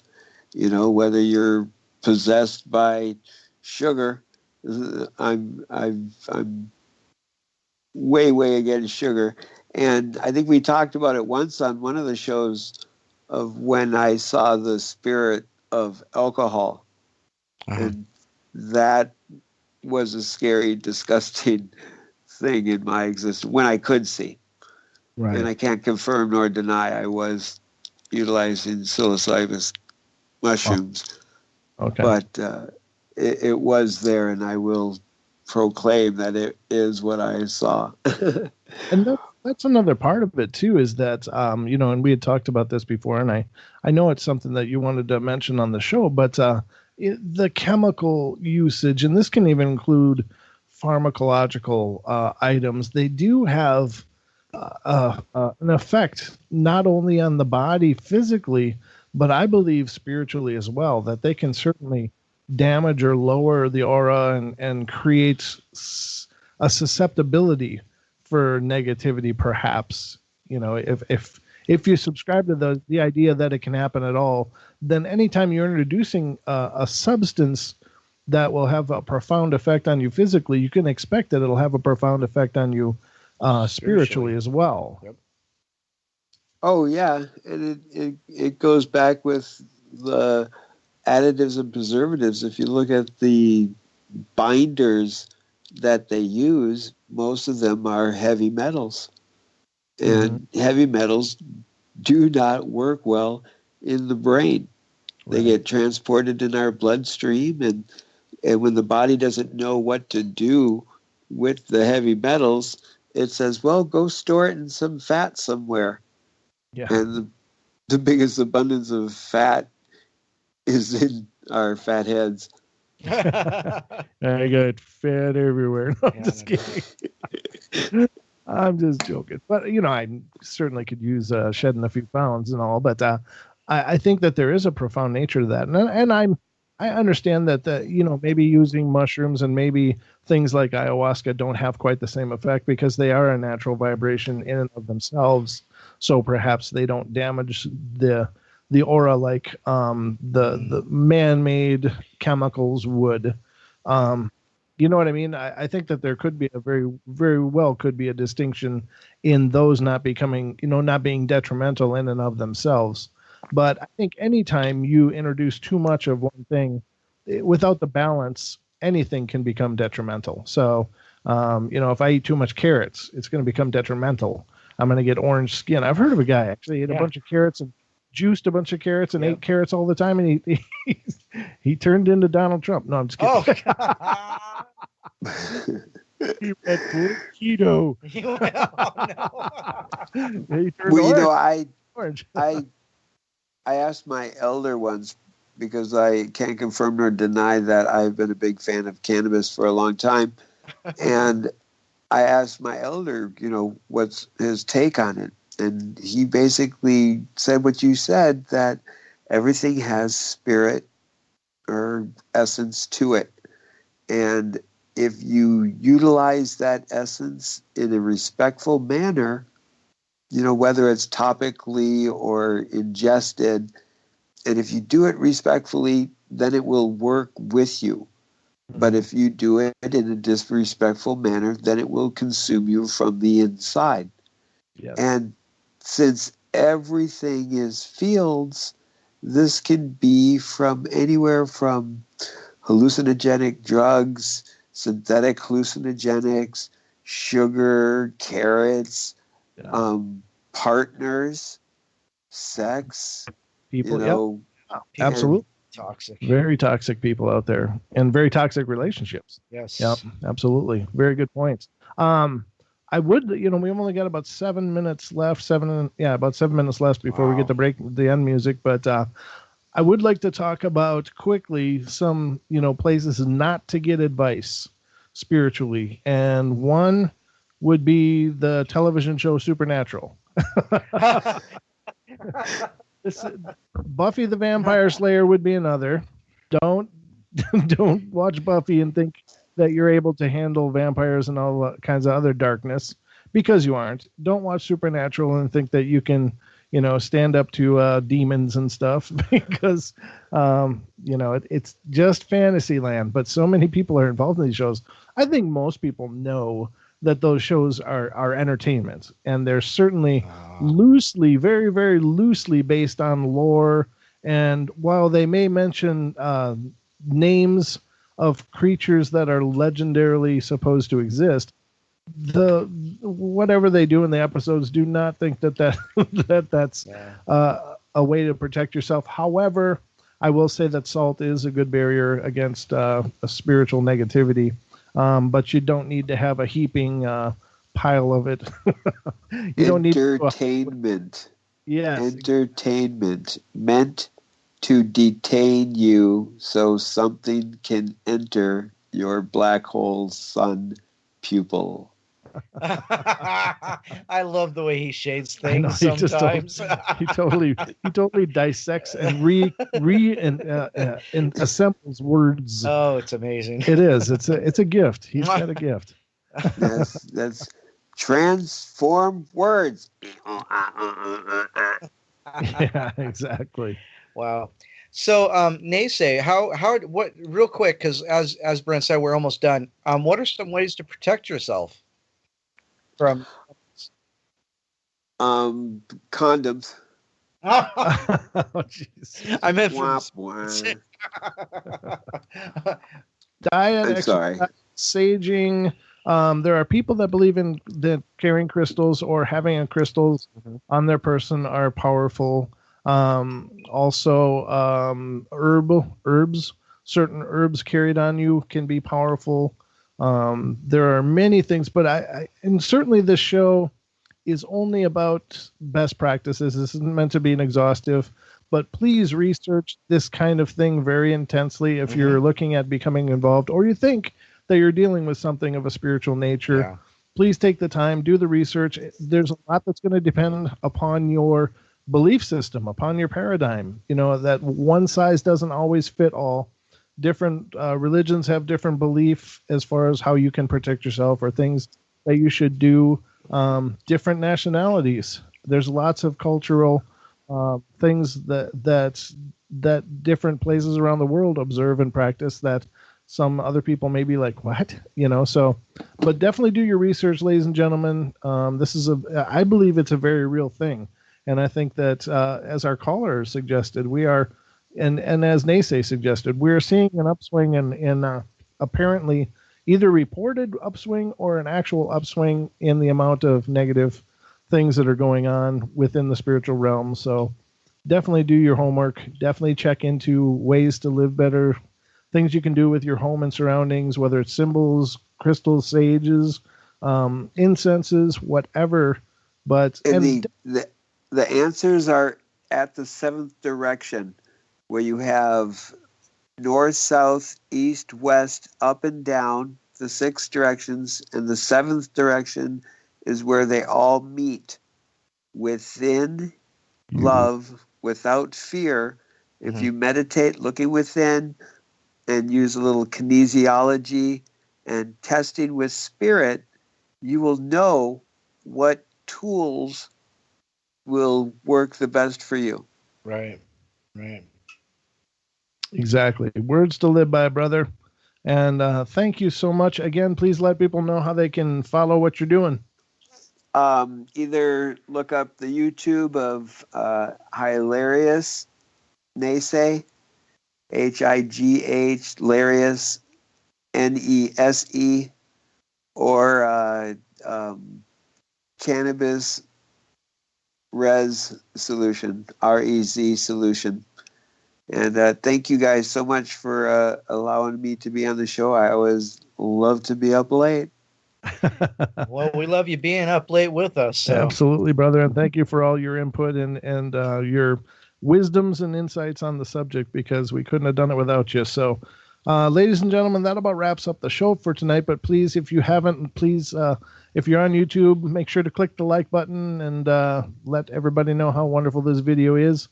You know, whether you're possessed by sugar, I'm way against sugar. And I think we talked about it once on one of the shows of when I saw the spirit of alcohol. And that was a scary, disgusting thing in my existence when I could see. Right. And I can't confirm nor deny I was utilizing psilocybus mushrooms. Okay. But it was there, and I will proclaim that it is what I saw. And that's another part of it too, is that and we had talked about this before, and I know it's something that you wanted to mention on the show, but the chemical usage, and this can even include pharmacological items, they do have an effect not only on the body physically, but I believe spiritually as well, that they can certainly damage or lower the aura and create a susceptibility for negativity, perhaps. If you subscribe to the idea that it can happen at all, then anytime you're introducing a substance that will have a profound effect on you physically, you can expect that it'll have a profound effect on you spiritually as well. Yep. Oh yeah, and it goes back with the additives and preservatives. If you look at the binders that they use, most of them are heavy metals. And heavy metals do not work well in the brain. They get transported in our bloodstream, and when the body doesn't know what to do with the heavy metals, it says, well, go store it in some fat somewhere. Yeah. And the biggest abundance of fat is in our fat heads. I got fat everywhere. No, I'm just kidding. I'm just joking. But, I certainly could use shedding a few pounds and all. But I think that there is a profound nature to that. And I understand that, maybe using mushrooms and maybe things like ayahuasca don't have quite the same effect because they are a natural vibration in and of themselves. So perhaps they don't damage the aura like the man-made chemicals would. You know what I mean? I think that there could be a very, very well could be a distinction in those not becoming, not being detrimental in and of themselves. But I think anytime you introduce too much of one thing, without the balance, anything can become detrimental. So, if I eat too much carrots, it's going to become detrimental. I'm going to get orange skin. I've heard of a guy actually ate a bunch of carrots and juiced a bunch of carrots and ate carrots all the time, and he turned into Donald Trump. No, I'm just kidding. He went full keto. I asked my elder once, because I can't confirm nor deny that I've been a big fan of cannabis for a long time, and I asked my elder, what's his take on it. And he basically said what you said, that everything has spirit or essence to it. And if you utilize that essence in a respectful manner, whether it's topically or ingested, and if you do it respectfully, then it will work with you. But if you do it in a disrespectful manner, then it will consume you from the inside. Yes. And since everything is fields, this can be from anywhere from hallucinogenic drugs, synthetic hallucinogenics, sugar, carrots, partners, sex, people, absolutely. Toxic. Very toxic people out there, and very toxic relationships. Yes. Yep. Absolutely. Very good points. I would, we've only got about 7 minutes left, about 7 minutes left before we get the end music. But I would like to talk about quickly some, places not to get advice spiritually. And one would be the television show Supernatural. Buffy the Vampire Slayer would be another. Don't watch Buffy and think that you're able to handle vampires and all kinds of other darkness, because you aren't. Don't watch Supernatural and think that you can, stand up to demons and stuff because, it's just fantasy land. But so many people are involved in these shows. I think most people know that those shows are entertainment, and they're certainly loosely, very, very loosely based on lore. And while they may mention names of creatures that are legendarily supposed to exist, whatever they do in the episodes, do not think that's a way to protect yourself. However, I will say that salt is a good barrier against a spiritual negativity, but you don't need to have a heaping pile of it. You don't need entertainment. Yes, entertainment meant to detain you so something can enter your black hole sun pupil. I love the way he shades things sometimes. He totally dissects and and assembles words. Oh, it's amazing. It is. It's a gift. He's got a gift. That's transform words. Yeah, exactly. Wow. So, NeSe, what, real quick, because as Brent said, we're almost done. What are some ways to protect yourself from? Condoms. Oh, jeez. I meant diet. I'm sorry. Saging. There are people that believe in that carrying crystals or having crystals on their person are powerful. Also, herbs, certain herbs carried on you can be powerful. There are many things, but and certainly this show is only about best practices. This isn't meant to be an exhaustive, but please research this kind of thing very intensely if you're looking at becoming involved or you think that you're dealing with something of a spiritual nature. Yeah. Please take the time, do the research. There's a lot that's going to depend upon your belief system, upon your paradigm. That one size doesn't always fit all. Different religions have different belief as far as how you can protect yourself or things that you should do. Different nationalities. There's lots of cultural things that different places around the world observe and practice that some other people may be like, what? So, but definitely do your research, ladies and gentlemen. I believe it's a very real thing. And I think that, as our caller suggested, we are, and as NeSe suggested, we're seeing an upswing in apparently either reported upswing or an actual upswing in the amount of negative things that are going on within the spiritual realm. So definitely do your homework. Definitely check into ways to live better, things you can do with your home and surroundings, whether it's symbols, crystals, sages, incenses, whatever. But the answers are at the seventh direction, where you have north, south, east, west, up and down, the 6 directions, and the 7th direction is where they all meet within love, without fear. If you meditate looking within and use a little kinesiology and testing with spirit, you will know what tools will work the best for you. Right. Exactly. Words to live by, brother. And thank you so much. Again, please let people know how they can follow what you're doing. Either look up the YouTube of Hilarious NeSe, High, Larius, NeSe, or Cannabis Res Solution, REZ Solution. And thank you guys so much for allowing me to be on the show. I always love to be up late. Well, we love you being up late with us. So. Absolutely, brother. And thank you for all your input and your wisdoms and insights on the subject, because we couldn't have done it without you. So, ladies and gentlemen, that about wraps up the show for tonight. But please, if you haven't, please, if you're on YouTube, make sure to click the like button and let everybody know how wonderful this video is.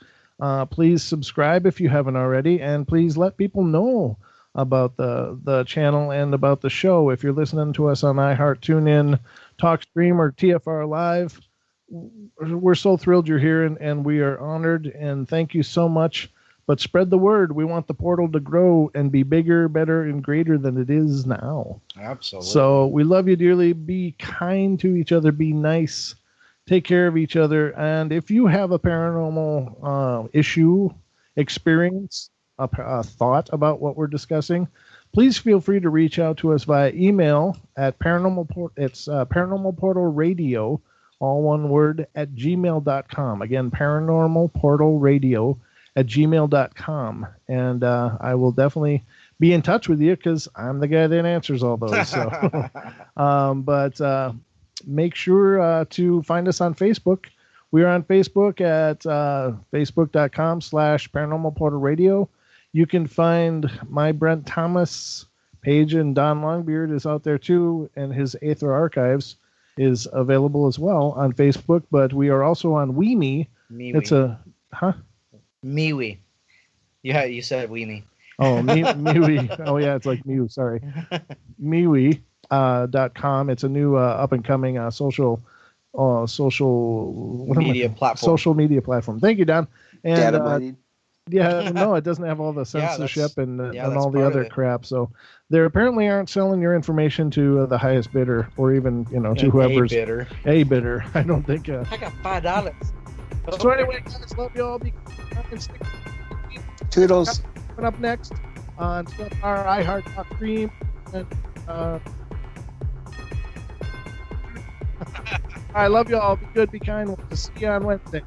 Please subscribe if you haven't already, and please let people know about the channel and about the show. If you're listening to us on iHeart, TuneIn, TalkStream, or TFR Live, we're so thrilled you're here, and we are honored, and thank you so much. But spread the word. We want the portal to grow and be bigger, better, and greater than it is now. Absolutely. So we love you dearly. Be kind to each other. Be nice. Take care of each other. And if you have a paranormal issue, experience, a thought about what we're discussing, please feel free to reach out to us via email at Paranormal Portal Radio, all one word, at gmail.com. Again, Paranormal Portal Radio at gmail.com. And I will definitely be in touch with you because I'm the guy that answers all those. So, but make sure to find us on Facebook. We are on Facebook at facebook.com/Paranormal Portal Radio. You can find my Brent Thomas page, and Don Longbeard is out there too, and his Aether Archives is available as well on Facebook. But we are also on Weenie. It's a MeWe. Yeah, you said Weenie. Oh, MeWe. Oh, yeah, it's like Mew. Sorry. MeWe.com. It's a new up and coming social media platform. Thank you, Don. And data mining. Yeah, no, it doesn't have all the censorship and all the other crap. So they apparently aren't selling your information to the highest bidder, or even to whoever's a bidder. I don't think. I got $5. So anyway, guys, love you all. Toodles. Coming up next on our iHeart Talk Cream. And, I love you all. Be good, be kind. We'll see you on Wednesday.